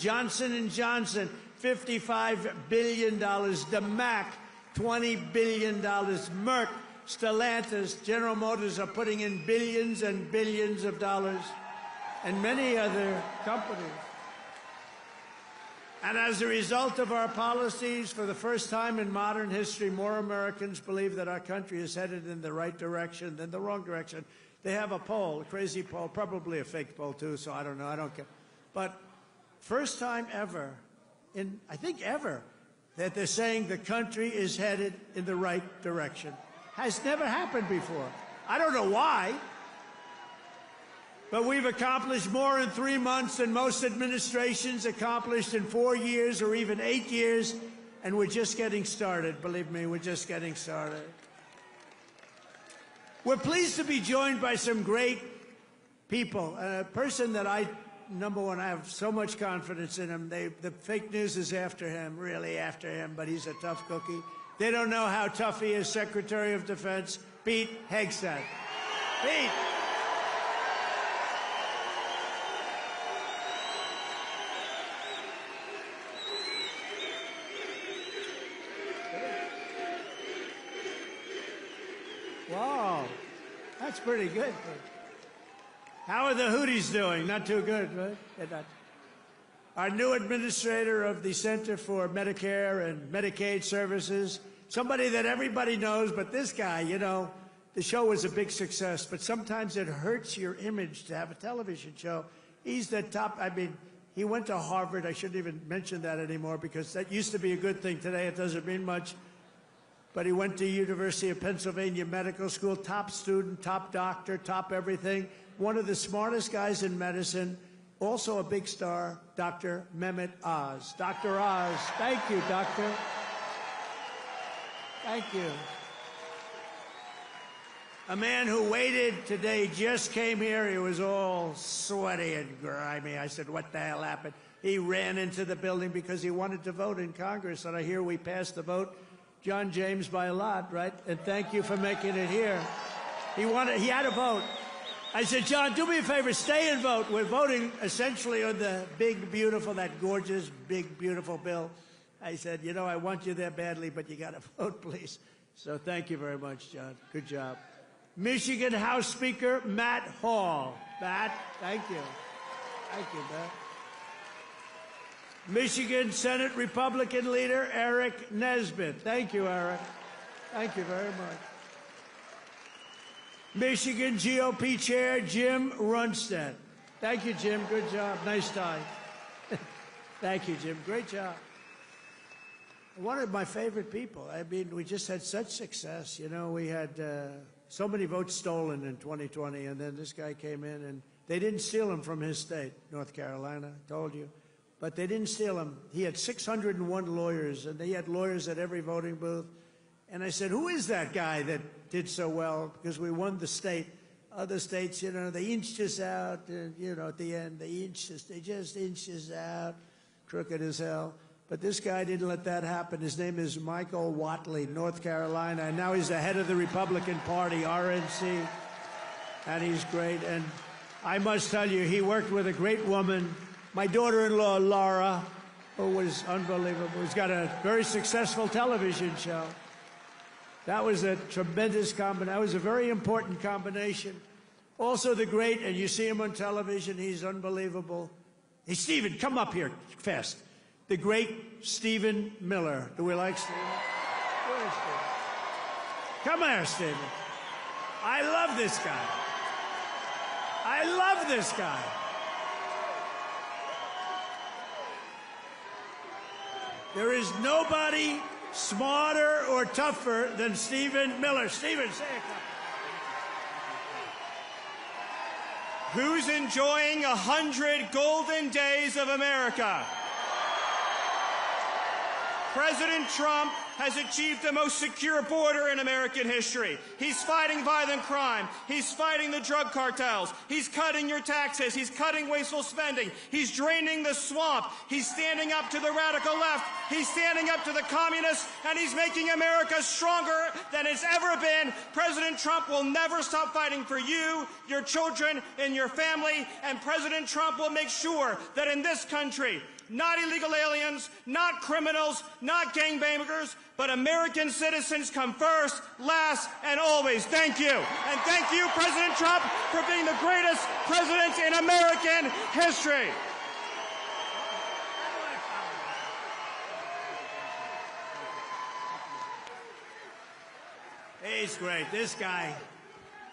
Johnson & Johnson, $55 billion. DeMac, $20 billion. Merck, Stellantis, General Motors are putting in billions and billions of dollars, and many other companies. And as a result of our policies, for the first time in modern history, more Americans believe that our country is headed in the right direction than the wrong direction. They have a poll, a crazy poll, probably a fake poll too, so I don't know, I don't care. But first time ever, I think ever, that they're saying the country is headed in the right direction. Has never happened before. I don't know why. But we've accomplished more in 3 months than most administrations accomplished in 4 years or even 8 years, and we're just getting started. Believe me, we're just getting started. We're pleased to be joined by some great people. A person that number one, I have so much confidence in him. The fake news is after him, really after him, but he's a tough cookie. They don't know how tough he is, Secretary of Defense, Pete Hegseth. Pete. Wow, that's pretty good. How are the Houthis doing? Not too good, right? They're not. Our new administrator of the Center for Medicare and Medicaid Services, somebody that everybody knows, but this guy, you know, the show was a big success, but sometimes it hurts your image to have a television show. He's the top, I mean, he went to Harvard. I shouldn't even mention that anymore because that used to be a good thing. Today it doesn't mean much. But he went to University of Pennsylvania Medical School, top student, top doctor, top everything. One of the smartest guys in medicine, also a big star, Dr. Mehmet Oz. Dr. Oz, thank you, doctor. Thank you. A man who waited today, just came here. He was all sweaty and grimy. I said, what the hell happened? He ran into the building because he wanted to vote in Congress, and I hear we passed the vote. John James by a lot, right? And thank you for making it here. He had a vote. I said, John, do me a favor, stay and vote. We're voting essentially on the big, beautiful, that gorgeous, big, beautiful bill. I said, you know, I want you there badly, but you got to vote, please. So thank you very much, John. Good job. Michigan House Speaker Matt Hall. Matt, thank you. Thank you, Matt. Michigan Senate Republican leader Eric Nesbitt. Thank you, Eric. Thank you very much. Michigan GOP Chair Jim Runstead. Thank you, Jim. Good job. Nice tie. Thank you, Jim. Great job. One of my favorite people. I mean, we just had such success. You know, we had so many votes stolen in 2020, and then this guy came in, and they didn't steal him from his state, North Carolina, told you. But they didn't steal him. He had 601 lawyers, and they had lawyers at every voting booth. And I said, who is that guy that did so well? Because we won the state. Other states, you know, they inched us out, you know, at the end, they just inched us out, crooked as hell. But this guy didn't let that happen. His name is Michael Whatley, North Carolina, and now he's the head of the Republican Party, RNC, and he's great. And I must tell you, he worked with a great woman, my daughter-in-law, Laura, who was unbelievable. He's got a very successful television show. That was a tremendous combination. That was a very important combination. Also the great, and you see him on television, he's unbelievable. Hey, Stephen, come up here fast. The great Stephen Miller. Do we like Stephen? Where is Stephen? Come here, Stephen. I love this guy. I love this guy. There is nobody smarter or tougher than Stephen Miller. Stephen, say a couple. Who's enjoying 100 golden days of America? President Trump has achieved the most secure border in American history. He's fighting violent crime. He's fighting the drug cartels. He's cutting your taxes. He's cutting wasteful spending. He's draining the swamp. He's standing up to the radical left. He's standing up to the communists, and he's making America stronger than it's ever been. President Trump will never stop fighting for you, your children, and your family, and President Trump will make sure that in this country, not illegal aliens, not criminals, not gangbangers, but American citizens come first, last, and always. Thank you. And thank you, President Trump, for being the greatest president in American history. He's great. This guy,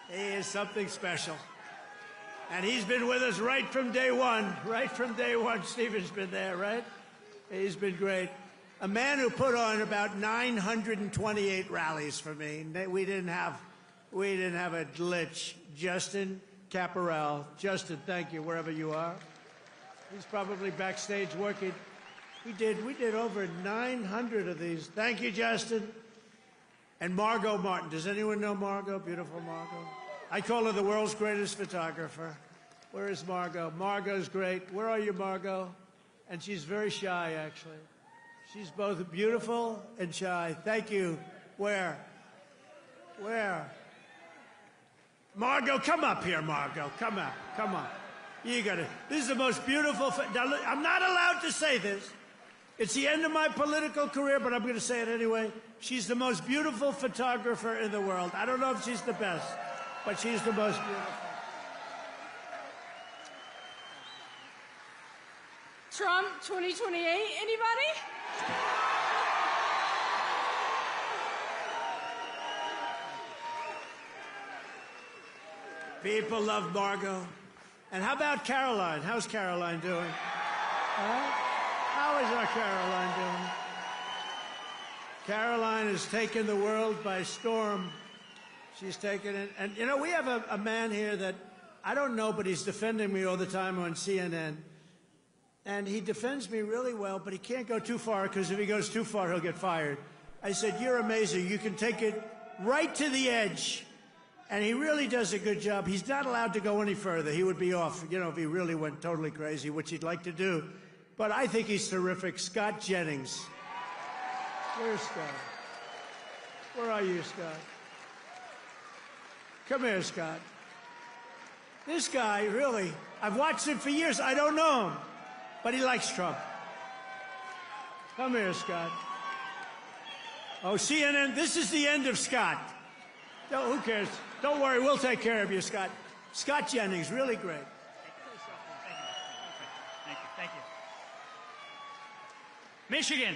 he is something special. And he's been with us right from day one. Right from day one, Stephen's been there, right? He's been great. A man who put on about 928 rallies for me. We didn't have a glitch. Justin Caparel. Justin, thank you, wherever you are. He's probably backstage working. We did over 900 of these. Thank you, Justin. And Margot Martin. Does anyone know Margot? Beautiful Margot. I call her the world's greatest photographer. Where is Margot? Margot's great. Where are you, Margot? And she's very shy, actually. She's both beautiful and shy. Thank you. Where? Where? Margot, come up here, Margot. Come up. Come on. You got it. This is the most beautiful. Now, I'm not allowed to say this. It's the end of my political career, but I'm going to say it anyway. She's the most beautiful photographer in the world. I don't know if she's the best, but she's the most beautiful. Trump 2028, anybody? People love Margot. And how about Caroline? How's Caroline doing? How is our Caroline doing? Caroline has taken the world by storm. She's taken it. And, you know, we have a man here that I don't know, but he's defending me all the time on CNN. And he defends me really well, but he can't go too far, because if he goes too far, he'll get fired. I said, you're amazing. You can take it right to the edge. And he really does a good job. He's not allowed to go any further. He would be off, you know, if he really went totally crazy, which he'd like to do. But I think he's terrific. Scott Jennings. Where's Scott? Where are you, Scott? Come here, Scott. This guy, really, I've watched him for years. I don't know him, but he likes Trump. Come here, Scott. Oh, CNN, this is the end of Scott. Who cares? Don't worry, we'll take care of you, Scott. Scott Jennings, really great. Thank you. Michigan.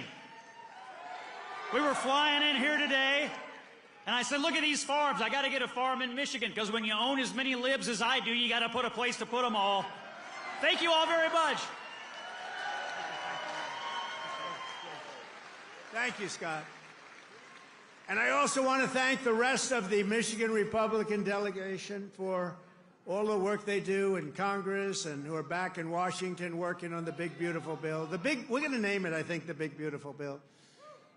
We were flying in here today, and I said, look at these farms. I got to get a farm in Michigan, because when you own as many libs as I do, you got to put a place to put them all. Thank you all very much. Thank you, Scott. And I also want to thank the rest of the Michigan Republican delegation for all the work they do in Congress and who are back in Washington working on the big, beautiful bill. We're going to name it, I think, the big, beautiful bill.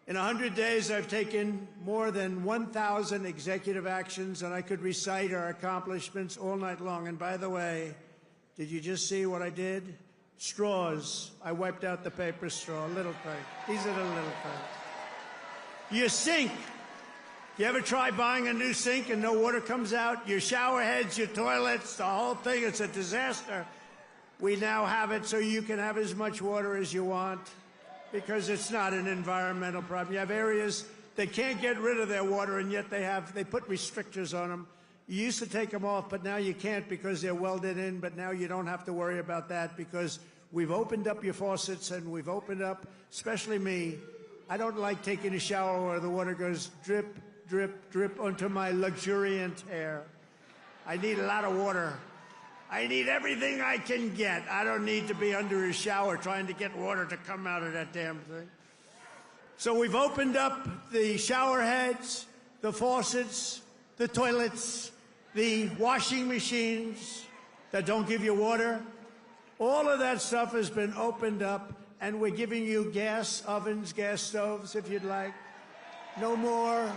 In 100 days, I've taken more than 1,000 executive actions, and I could recite our accomplishments all night long. And by the way, did you just see what I did? Straws. I wiped out the paper straw, little thing. These are the little things. Your sink. You ever try buying a new sink and no water comes out? Your shower heads, your toilets, the whole thing, it's a disaster. We now have it so you can have as much water as you want because it's not an environmental problem. You have areas that can't get rid of their water, and yet they put restrictors on them. You used to take them off, but now you can't because they're welded in, but now you don't have to worry about that because we've opened up your faucets and we've opened up, especially me. I don't like taking a shower where the water goes drip, drip, drip onto my luxuriant hair. I need a lot of water. I need everything I can get. I don't need to be under a shower trying to get water to come out of that damn thing. So we've opened up the shower heads, the faucets, the toilets, the washing machines that don't give you water. All of that stuff has been opened up, and we're giving you gas ovens, gas stoves, if you'd like. No more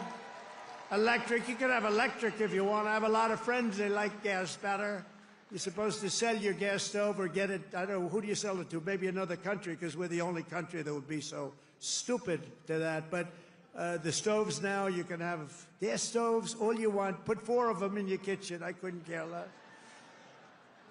electric. You can have electric if you want. I have a lot of friends, they like gas better. You're supposed to sell your gas stove or get it, I don't know, who do you sell it to? Maybe another country, because we're the only country that would be so stupid to that. But the stoves now, you can have gas stoves, all you want. Put 4 of them in your kitchen. I couldn't care less.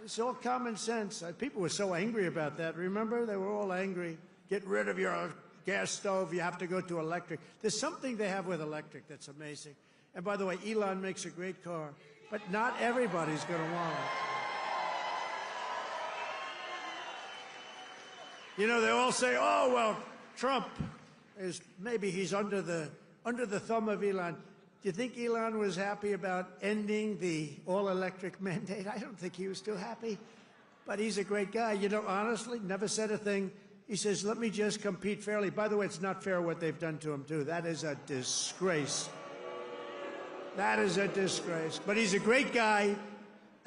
It's all common sense. People were so angry about that. Remember? They were all angry. Get rid of your gas stove. You have to go to electric. There's something they have with electric that's amazing. And by the way, Elon makes a great car, but not everybody's going to want it. You know, they all say, oh, well, Trump is, maybe he's under the thumb of Elon. Do you think Elon was happy about ending the all-electric mandate? I don't think he was too happy, but he's a great guy. You know, honestly, never said a thing. He says, let me just compete fairly. By the way, it's not fair what they've done to him, too. That is a disgrace. That is a disgrace. But he's a great guy,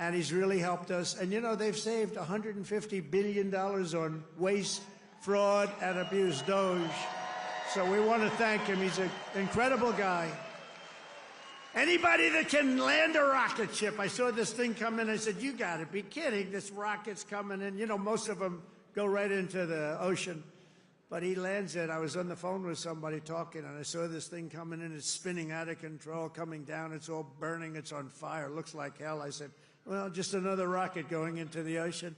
and he's really helped us. And, you know, they've saved $150 billion on waste, fraud, and abuse, Doge. So we want to thank him. He's an incredible guy. Anybody that can land a rocket ship. I saw this thing come in. I said, you got to be kidding. This rocket's coming in. You know, most of them go right into the ocean. But he lands it. I was on the phone with somebody talking, and I saw this thing coming in. It's spinning out of control, coming down. It's all burning. It's on fire. It looks like hell. I said, well, just another rocket going into the ocean.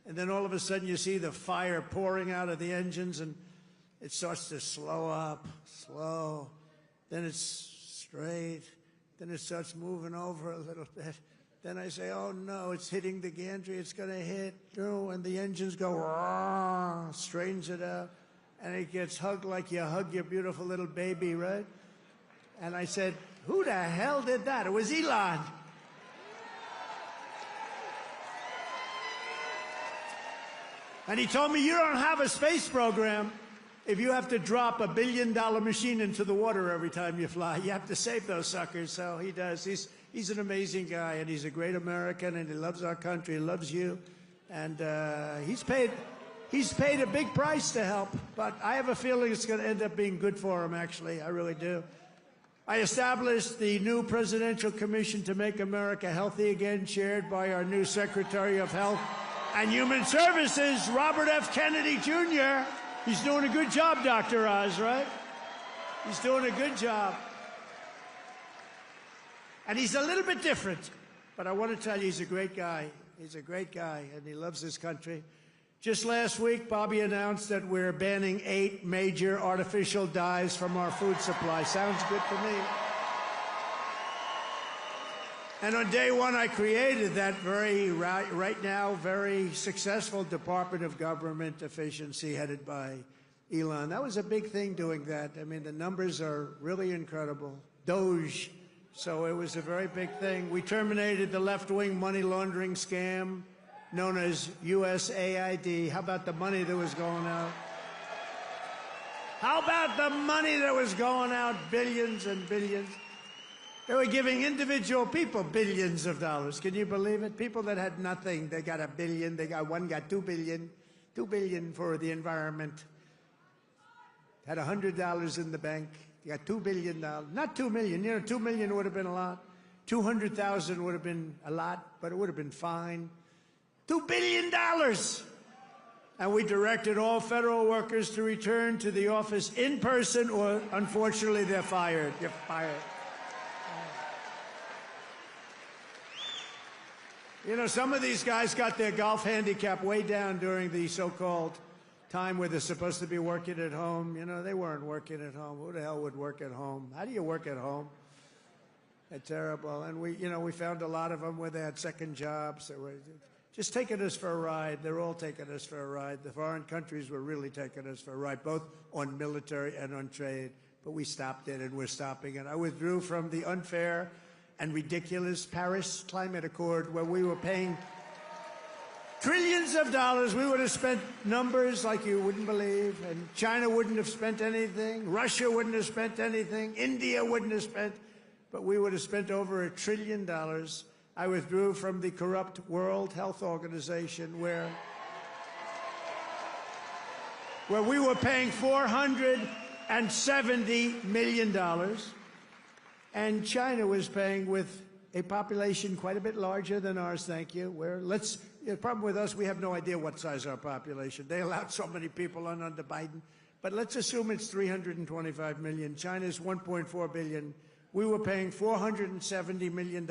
And then all of a sudden you see the fire pouring out of the engines, and it starts to slow up, slow. Then it's straight. Then it starts moving over a little bit. Then I say, oh, no, it's hitting the gantry. It's going to hit. No, and the engines go, rah, straightens it out. And it gets hugged like you hug your beautiful little baby, right? And I said, who the hell did that? It was Elon. And he told me, you don't have a space program if you have to drop $1 billion machine into the water every time you fly. You have to save those suckers. So he does. He's an amazing guy, and he's a great American, and he loves our country. He loves you. And he's paid a big price to help. But I have a feeling it's going to end up being good for him, actually. I really do. I established the new Presidential Commission to Make America Healthy Again, chaired by our new Secretary of Health and Human Services, Robert F. Kennedy, Jr. He's doing a good job, Dr. Oz, right? He's doing a good job. And he's a little bit different, but I want to tell you, he's a great guy. He's a great guy, and he loves his country. Just last week, Bobby announced that we're banning 8 major artificial dyes from our food supply. Sounds good to me. And on day one, I created that right now, very successful Department of Government Efficiency headed by Elon. That was a big thing doing that. I mean, the numbers are really incredible. Doge. So it was a very big thing. We terminated the left-wing money laundering scam known as USAID. How about the money that was going out? How about the money that was going out? Billions and billions. They were giving individual people billions of dollars. Can you believe it? People that had nothing, they got $1 billion. One got $2 billion. $2 billion for the environment. Had $100 in the bank. You got $2 billion. Not $2 million. You know, $2 million would have been a lot. 200,000 would have been a lot, but it would have been fine. $2 billion. And we directed all federal workers to return to the office in person, or unfortunately, they're fired. You're fired. You know, some of these guys got their golf handicap way down during the so-called time where they're supposed to be working at home. You know, they weren't working at home. Who the hell would work at home? How do you work at home? That's terrible. And we found a lot of them where they had second jobs. They were just taking us for a ride. They're all taking us for a ride. The foreign countries were really taking us for a ride, both on military and on trade. But we stopped it, and we're stopping it. I withdrew from the unfair and ridiculous Paris Climate Accord, where we were paying trillions of dollars. We would have spent numbers like you wouldn't believe, and China wouldn't have spent anything, Russia wouldn't have spent anything, India wouldn't have spent, but we would have spent over $1 trillion. I withdrew from the corrupt World Health Organization, where we were paying $470 million. And China was paying, with a population quite a bit larger than ours, thank you. The problem with us, we have no idea what size our population. They allowed so many people on under Biden. But let's assume it's 325 million. China's 1.4 billion. We were paying $470 million.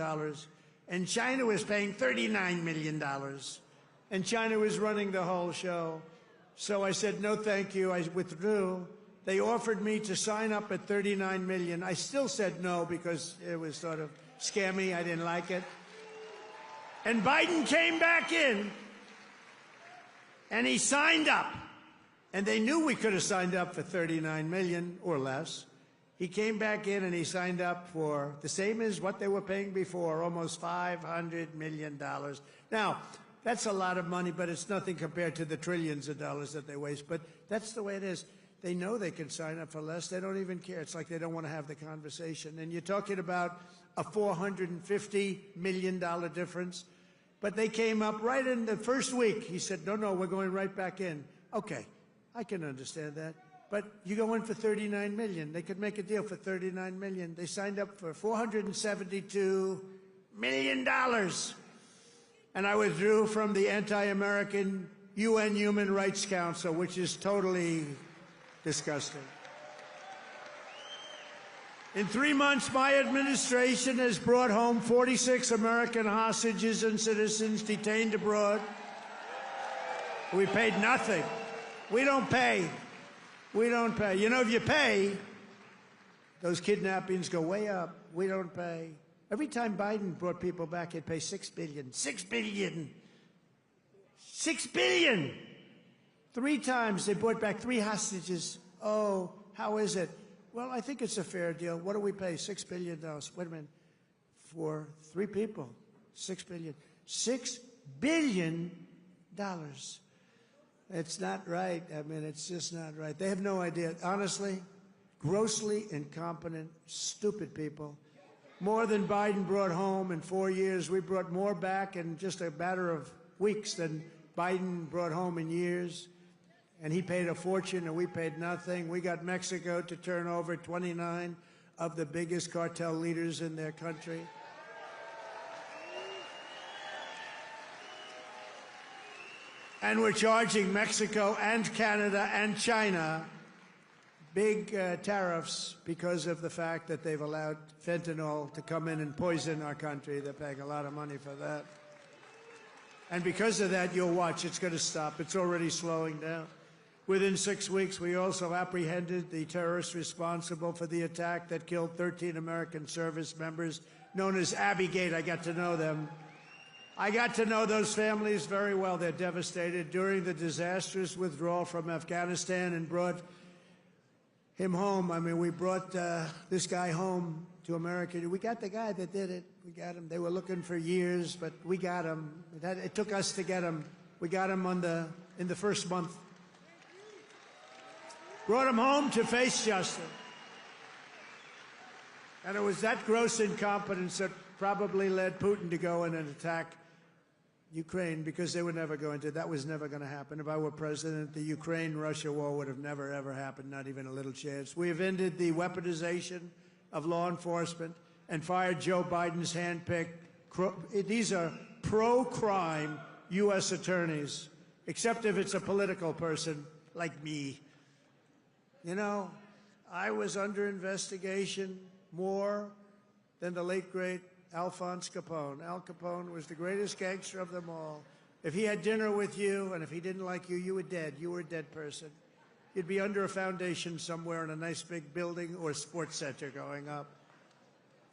And China was paying $39 million. And China was running the whole show. So I said, no, thank you. I withdrew. They offered me to sign up at $39 million. I still said no because it was sort of scammy. I didn't like it. And Biden came back in, and he signed up. And they knew we could have signed up for $39 million or less. He came back in, and he signed up for the same as what they were paying before, almost $500 million. Now, that's a lot of money, but it's nothing compared to the trillions of dollars that they waste. But that's the way it is. They know they can sign up for less. They don't even care. It's like they don't want to have the conversation. And you're talking about a $450 million difference. But they came up right in the first week. He said, no, we're going right back in. Okay, I can understand that. But you go in for $39 million. They could make a deal for $39 million. They signed up for $472 million. And I withdrew from the anti-American UN Human Rights Council, which is totally disgusting. In 3 months, my administration has brought home 46 American hostages and citizens detained abroad. We paid nothing. We don't pay. We don't pay. You know, if you pay, those kidnappings go way up. We don't pay. Every time Biden brought people back, he'd pay $6 billion. $6 billion. $6 billion. 3 times they brought back 3 hostages. Oh, how is it? Well, I think it's a fair deal. What do we pay? $6 billion. Wait a minute. For 3 people, $6 billion. $6 billion. It's not right. I mean, it's just not right. They have no idea. Honestly, grossly incompetent, stupid people. More than Biden brought home in 4 years. We brought more back in just a matter of weeks than Biden brought home in years. And he paid a fortune, and we paid nothing. We got Mexico to turn over 29 of the biggest cartel leaders in their country. And we're charging Mexico and Canada and China big tariffs because of the fact that they've allowed fentanyl to come in and poison our country. They're paying a lot of money for that. And because of that, you'll watch, it's going to stop. It's already slowing down. Within 6 weeks, we also apprehended the terrorist responsible for the attack that killed 13 American service members, known as Abbey-gate. I got to know them. I got to know those families very well. They're devastated. During the disastrous withdrawal from Afghanistan and brought him home. I mean, we brought this guy home to America. We got the guy that did it. We got him. They were looking for years, but we got him. It took us to get him. We got him in the first month. Brought him home to face justice. And it was that gross incompetence that probably led Putin to go in and attack Ukraine, because they were never going to. That was never going to happen. If I were president, the Ukraine-Russia war would have never, ever happened, not even a little chance. We have ended the weaponization of law enforcement and fired Joe Biden's handpicked. These are pro-crime U.S. attorneys, except if it's a political person like me. You know, I was under investigation more than the late, great Alphonse Capone. Al Capone was the greatest gangster of them all. If he had dinner with you and if he didn't like you, you were dead. You were a dead person. You'd be under a foundation somewhere in a nice big building or sports center going up.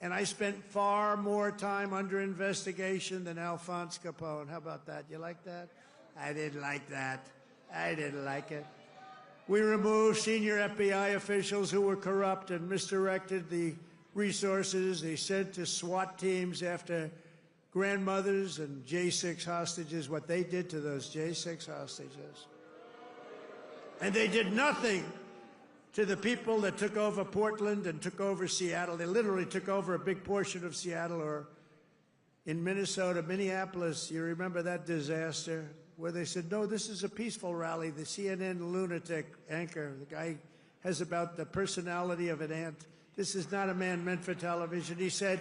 And I spent far more time under investigation than Alphonse Capone. How about that? You like that? I didn't like that. I didn't like it. We removed senior FBI officials who were corrupt and misdirected the resources they sent to SWAT teams after grandmothers and J6 hostages, what they did to those J6 hostages. And they did nothing to the people that took over Portland and took over Seattle. They literally took over a big portion of Seattle, or in Minnesota, Minneapolis. You remember that disaster where they said, no, this is a peaceful rally. The CNN lunatic anchor, the guy has about the personality of an ant. This is not a man meant for television. He said,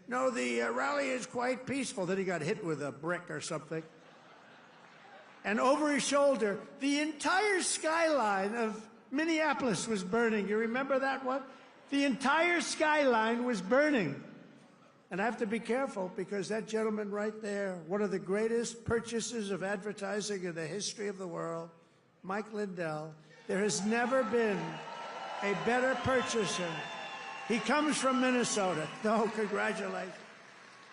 no, the rally is quite peaceful. Then he got hit with a brick or something. And over his shoulder, the entire skyline of Minneapolis was burning. You remember that one? The entire skyline was burning. And I have to be careful, because that gentleman right there, one of the greatest purchasers of advertising in the history of the world, Mike Lindell, there has never been a better purchaser. He comes from Minnesota. No, congratulations.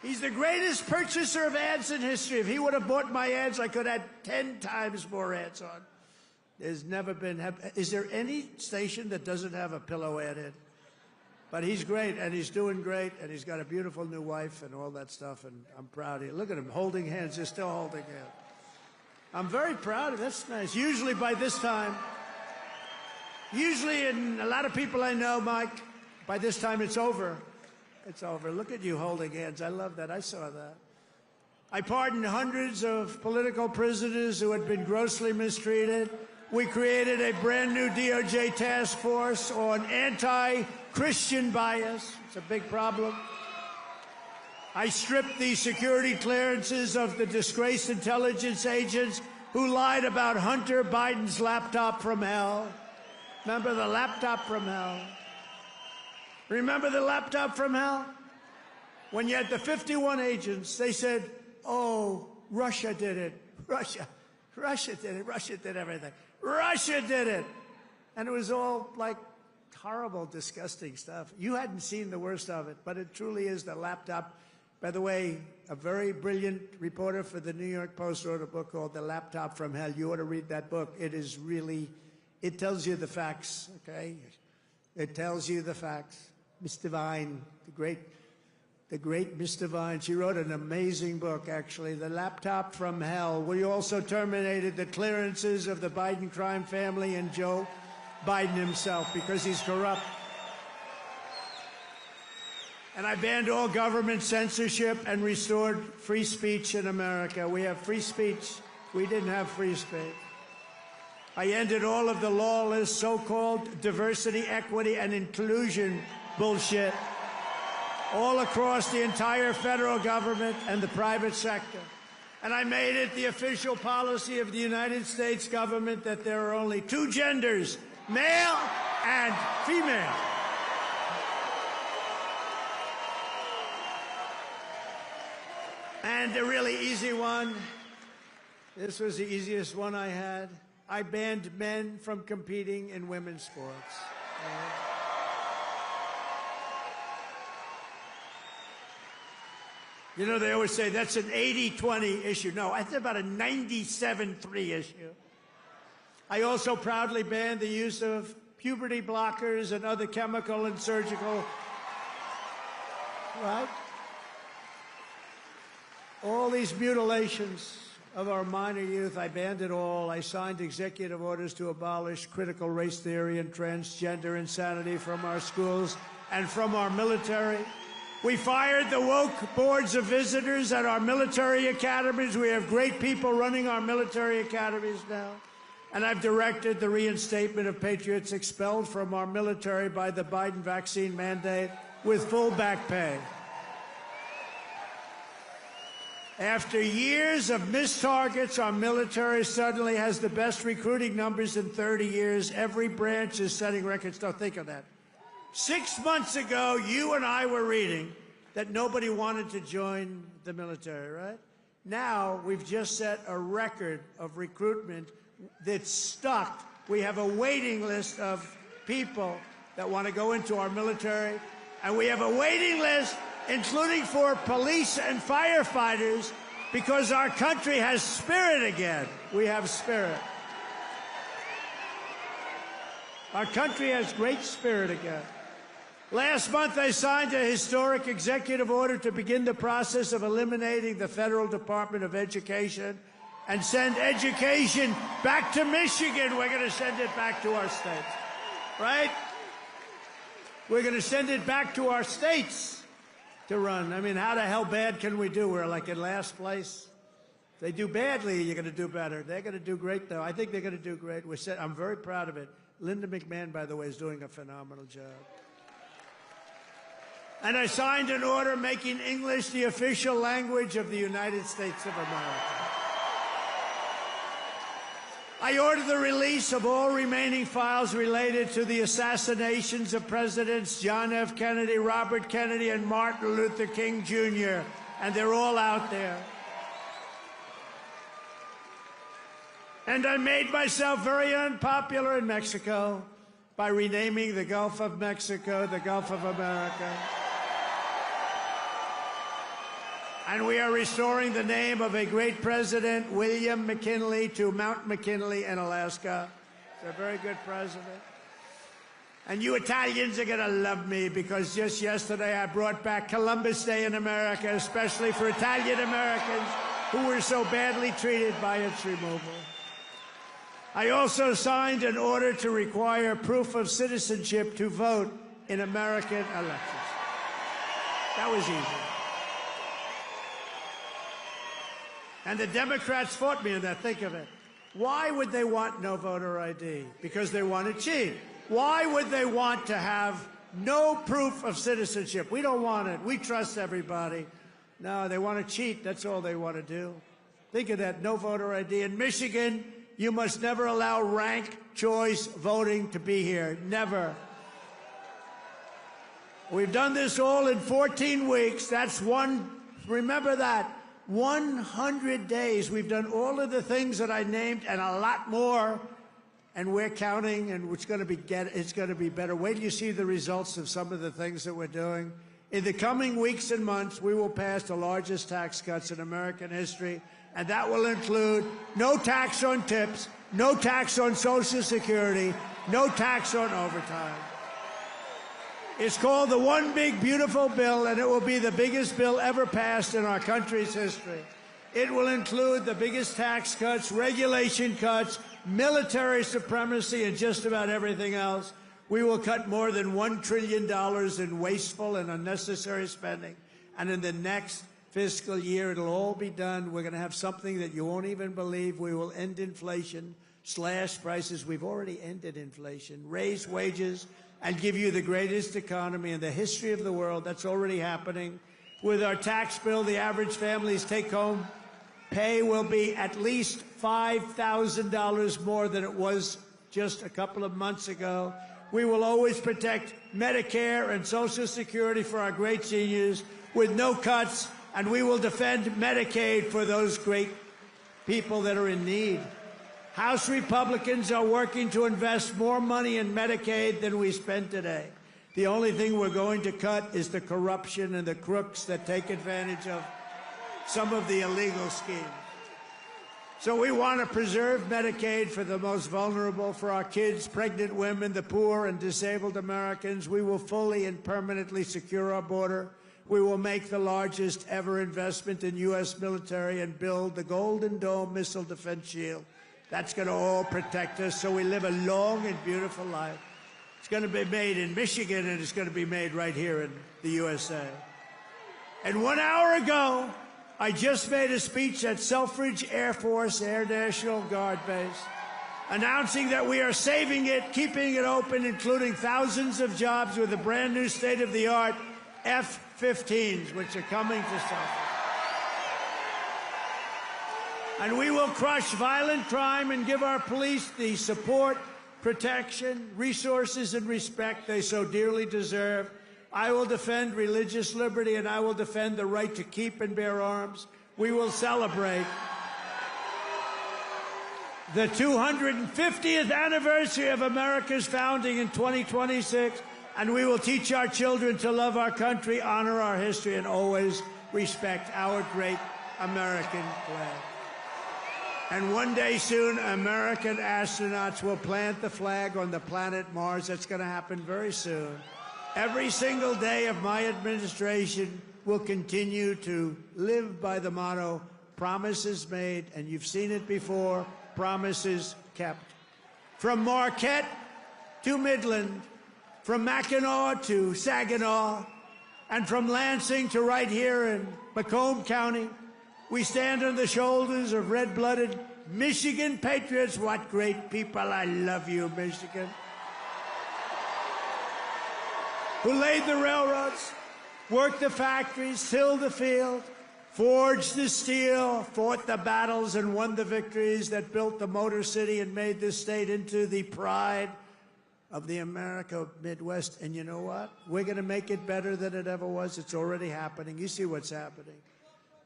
He's the greatest purchaser of ads in history. If he would have bought my ads, I could have had 10 times more ads on. There's never been. Is there any station that doesn't have a pillow ad in? But he's great, and he's doing great, and he's got a beautiful new wife and all that stuff, and I'm proud of you. Look at him holding hands. They're still holding hands. I'm very proud of it. That's nice. Usually by this time, and a lot of people I know, Mike, by this time it's over. It's over. Look at you holding hands. I love that. I saw that. I pardoned hundreds of political prisoners who had been grossly mistreated. We created a brand new DOJ task force on anti-Christian bias. It's a big problem. I stripped the security clearances of the disgraced intelligence agents who lied about Hunter Biden's laptop from hell. Remember the laptop from hell? Remember the laptop from hell? When you had the 51 agents, they said, oh, Russia did it. Russia did it. Russia did everything. Russia did it. And it was all like horrible, disgusting stuff. You hadn't seen the worst of it, but it truly is the laptop. By the way, a very brilliant reporter for the New York Post wrote a book called The Laptop from Hell. You ought to read that book. It is really, it tells you the facts, okay? It tells you the facts. Miss Devine, the great Miss Devine, she wrote an amazing book, actually, The Laptop from Hell. We also terminated the clearances of the Biden crime family and Joe Biden himself because he's corrupt. And I banned all government censorship and restored free speech in America. We have free speech. We didn't have free speech. I ended all of the lawless so-called diversity, equity, and inclusion bullshit all across the entire federal government and the private sector. And I made it the official policy of the United States government that there are only two genders, male and female. And a really easy one. This was the easiest one I had. I banned men from competing in women's sports. You know, they always say that's an 80-20 issue. No, that's about a 97-3 issue. I also proudly banned the use of puberty blockers and other chemical and surgical, right? All these mutilations of our minor youth, I banned it all. I signed executive orders to abolish critical race theory and transgender insanity from our schools and from our military. We fired the woke boards of visitors at our military academies. We have great people running our military academies now. And I've directed the reinstatement of patriots expelled from our military by the Biden vaccine mandate with full back pay. After years of missed targets, our military suddenly has the best recruiting numbers in 30 years. Every branch is setting records. Don't think of that. 6 months ago, you and I were reading that nobody wanted to join the military, right? Now, we've just set a record of recruitment that's stuck. We have a waiting list of people that want to go into our military, and we have a waiting list including for police and firefighters, because our country has spirit again. We have spirit. Our country has great spirit again. Last month, I signed a historic executive order to begin the process of eliminating the Federal Department of Education and send education back to Michigan. We're going to send it back to our states, right? We're going to send it back to our states to run. I mean, how the hell bad can we do? We're like in last place. If they do badly, you're going to do better. They're going to do great, though. I think they're going to do great. I'm very proud of it. Linda McMahon, by the way, is doing a phenomenal job. And I signed an order making English the official language of the United States of America. I ordered the release of all remaining files related to the assassinations of Presidents John F. Kennedy, Robert Kennedy, and Martin Luther King, Jr., and they're all out there. And I made myself very unpopular in Mexico by renaming the Gulf of Mexico the Gulf of America. And we are restoring the name of a great president, William McKinley, to Mount McKinley in Alaska. He's a very good president. And you Italians are going to love me, because just yesterday I brought back Columbus Day in America, especially for Italian Americans who were so badly treated by its removal. I also signed an order to require proof of citizenship to vote in American elections. That was easy. And the Democrats fought me on that. Think of it. Why would they want no voter ID? Because they want to cheat. Why would they want to have no proof of citizenship? We don't want it. We trust everybody. No, they want to cheat. That's all they want to do. Think of that. No voter ID. In Michigan, you must never allow ranked choice voting to be here. Never. We've done this all in 14 weeks. That's one. Remember that. 100 days. We've done all of the things that I named and a lot more, and we're counting, and it's going to be better. Wait till you see the results of some of the things that we're doing. In the coming weeks and months, we will pass the largest tax cuts in American history, and that will include no tax on tips, no tax on Social Security, no tax on overtime. It's called the One Big Beautiful Bill, and it will be the biggest bill ever passed in our country's history. It will include the biggest tax cuts, regulation cuts, military supremacy, and just about everything else. We will cut more than $1 trillion in wasteful and unnecessary spending. And in the next fiscal year, it'll all be done. We're going to have something that you won't even believe. We will end inflation, slash prices. We've already ended inflation, raise wages, and give you the greatest economy in the history of the world. That's already happening. With our tax bill, the average family's take-home pay will be at least $5,000 more than it was just a couple of months ago. We will always protect Medicare and Social Security for our great seniors with no cuts And we will defend Medicaid for those great people that are in need. House Republicans are working to invest more money in Medicaid than we spend today. The only thing we're going to cut is the corruption and the crooks that take advantage of some of the illegal schemes. So we want to preserve Medicaid for the most vulnerable, for our kids, pregnant women, the poor, and disabled Americans. We will fully and permanently secure our border. We will make the largest ever investment in U.S. military and build the Golden Dome missile defense shield. That's going to all protect us so we live a long and beautiful life. It's going to be made in Michigan, and it's going to be made right here in the USA. And 1 hour ago, I just made a speech at Selfridge Air Force Air National Guard Base, announcing that we are saving it, keeping it open, including thousands of jobs with the brand new state-of-the-art F-15s, which are coming to Selfridge. And we will crush violent crime and give our police the support, protection, resources, and respect they so dearly deserve. I will defend religious liberty, and I will defend the right to keep and bear arms. We will celebrate the 250th anniversary of America's founding in 2026, and we will teach our children to love our country, honor our history, and always respect our great American flag. And one day soon, American astronauts will plant the flag on the planet Mars. That's going to happen very soon. Every single day of my administration will continue to live by the motto, promises made, and you've seen it before, promises kept. From Marquette to Midland, from Mackinac to Saginaw, and from Lansing to right here in Macomb County, we stand on the shoulders of red-blooded Michigan patriots. What great people. I love you, Michigan. Who laid the railroads, worked the factories, tilled the field, forged the steel, fought the battles, and won the victories that built the Motor City and made this state into the pride of the America Midwest. And you know what? We're going to make it better than it ever was. It's already happening. You see what's happening.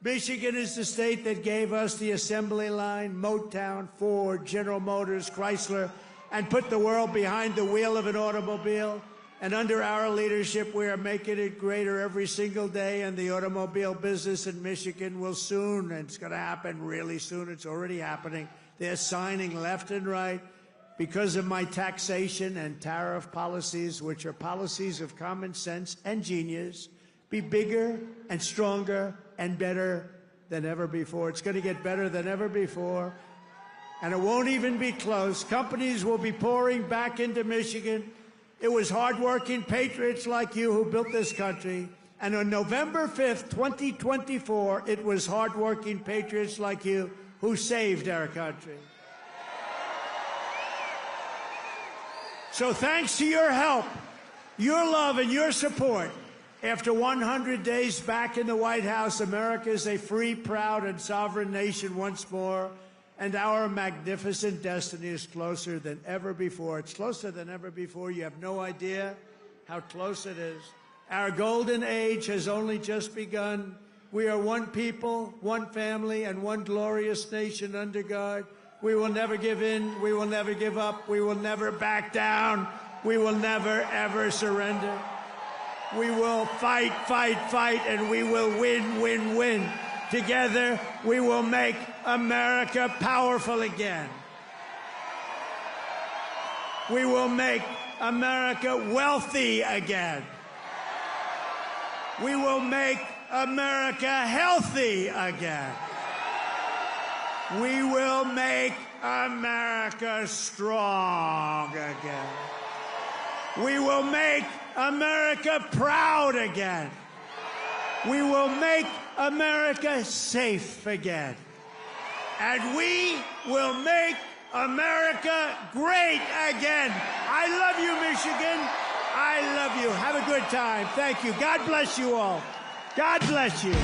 Michigan is the state that gave us the assembly line, Motown, Ford, General Motors, Chrysler, and put the world behind the wheel of an automobile. And under our leadership, we are making it greater every single day, and the automobile business in Michigan will soon, and it's going to happen really soon, it's already happening. They're signing left and right because of my taxation and tariff policies, which are policies of common sense and genius, be bigger and stronger and better than ever before. It's going to get better than ever before, and it won't even be close. Companies will be pouring back into Michigan. It was hardworking patriots like you who built this country. And on November 5th, 2024, it was hardworking patriots like you who saved our country. So thanks to your help, your love, and your support, after 100 days back in the White House, America is a free, proud, and sovereign nation once more. And our magnificent destiny is closer than ever before. It's closer than ever before. You have no idea how close it is. Our golden age has only just begun. We are one people, one family, and one glorious nation under God. We will never give in. We will never give up. We will never back down. We will never, ever surrender. We will fight, fight, fight, and we will win, win, win. Together, we will make America powerful again. We will make America wealthy again. We will make America healthy again. We will make America strong again. We will make America proud again. We will make America safe again. And we will make America great again. I love you, Michigan. I love you. Have a good time. Thank you. God bless you all. God bless you.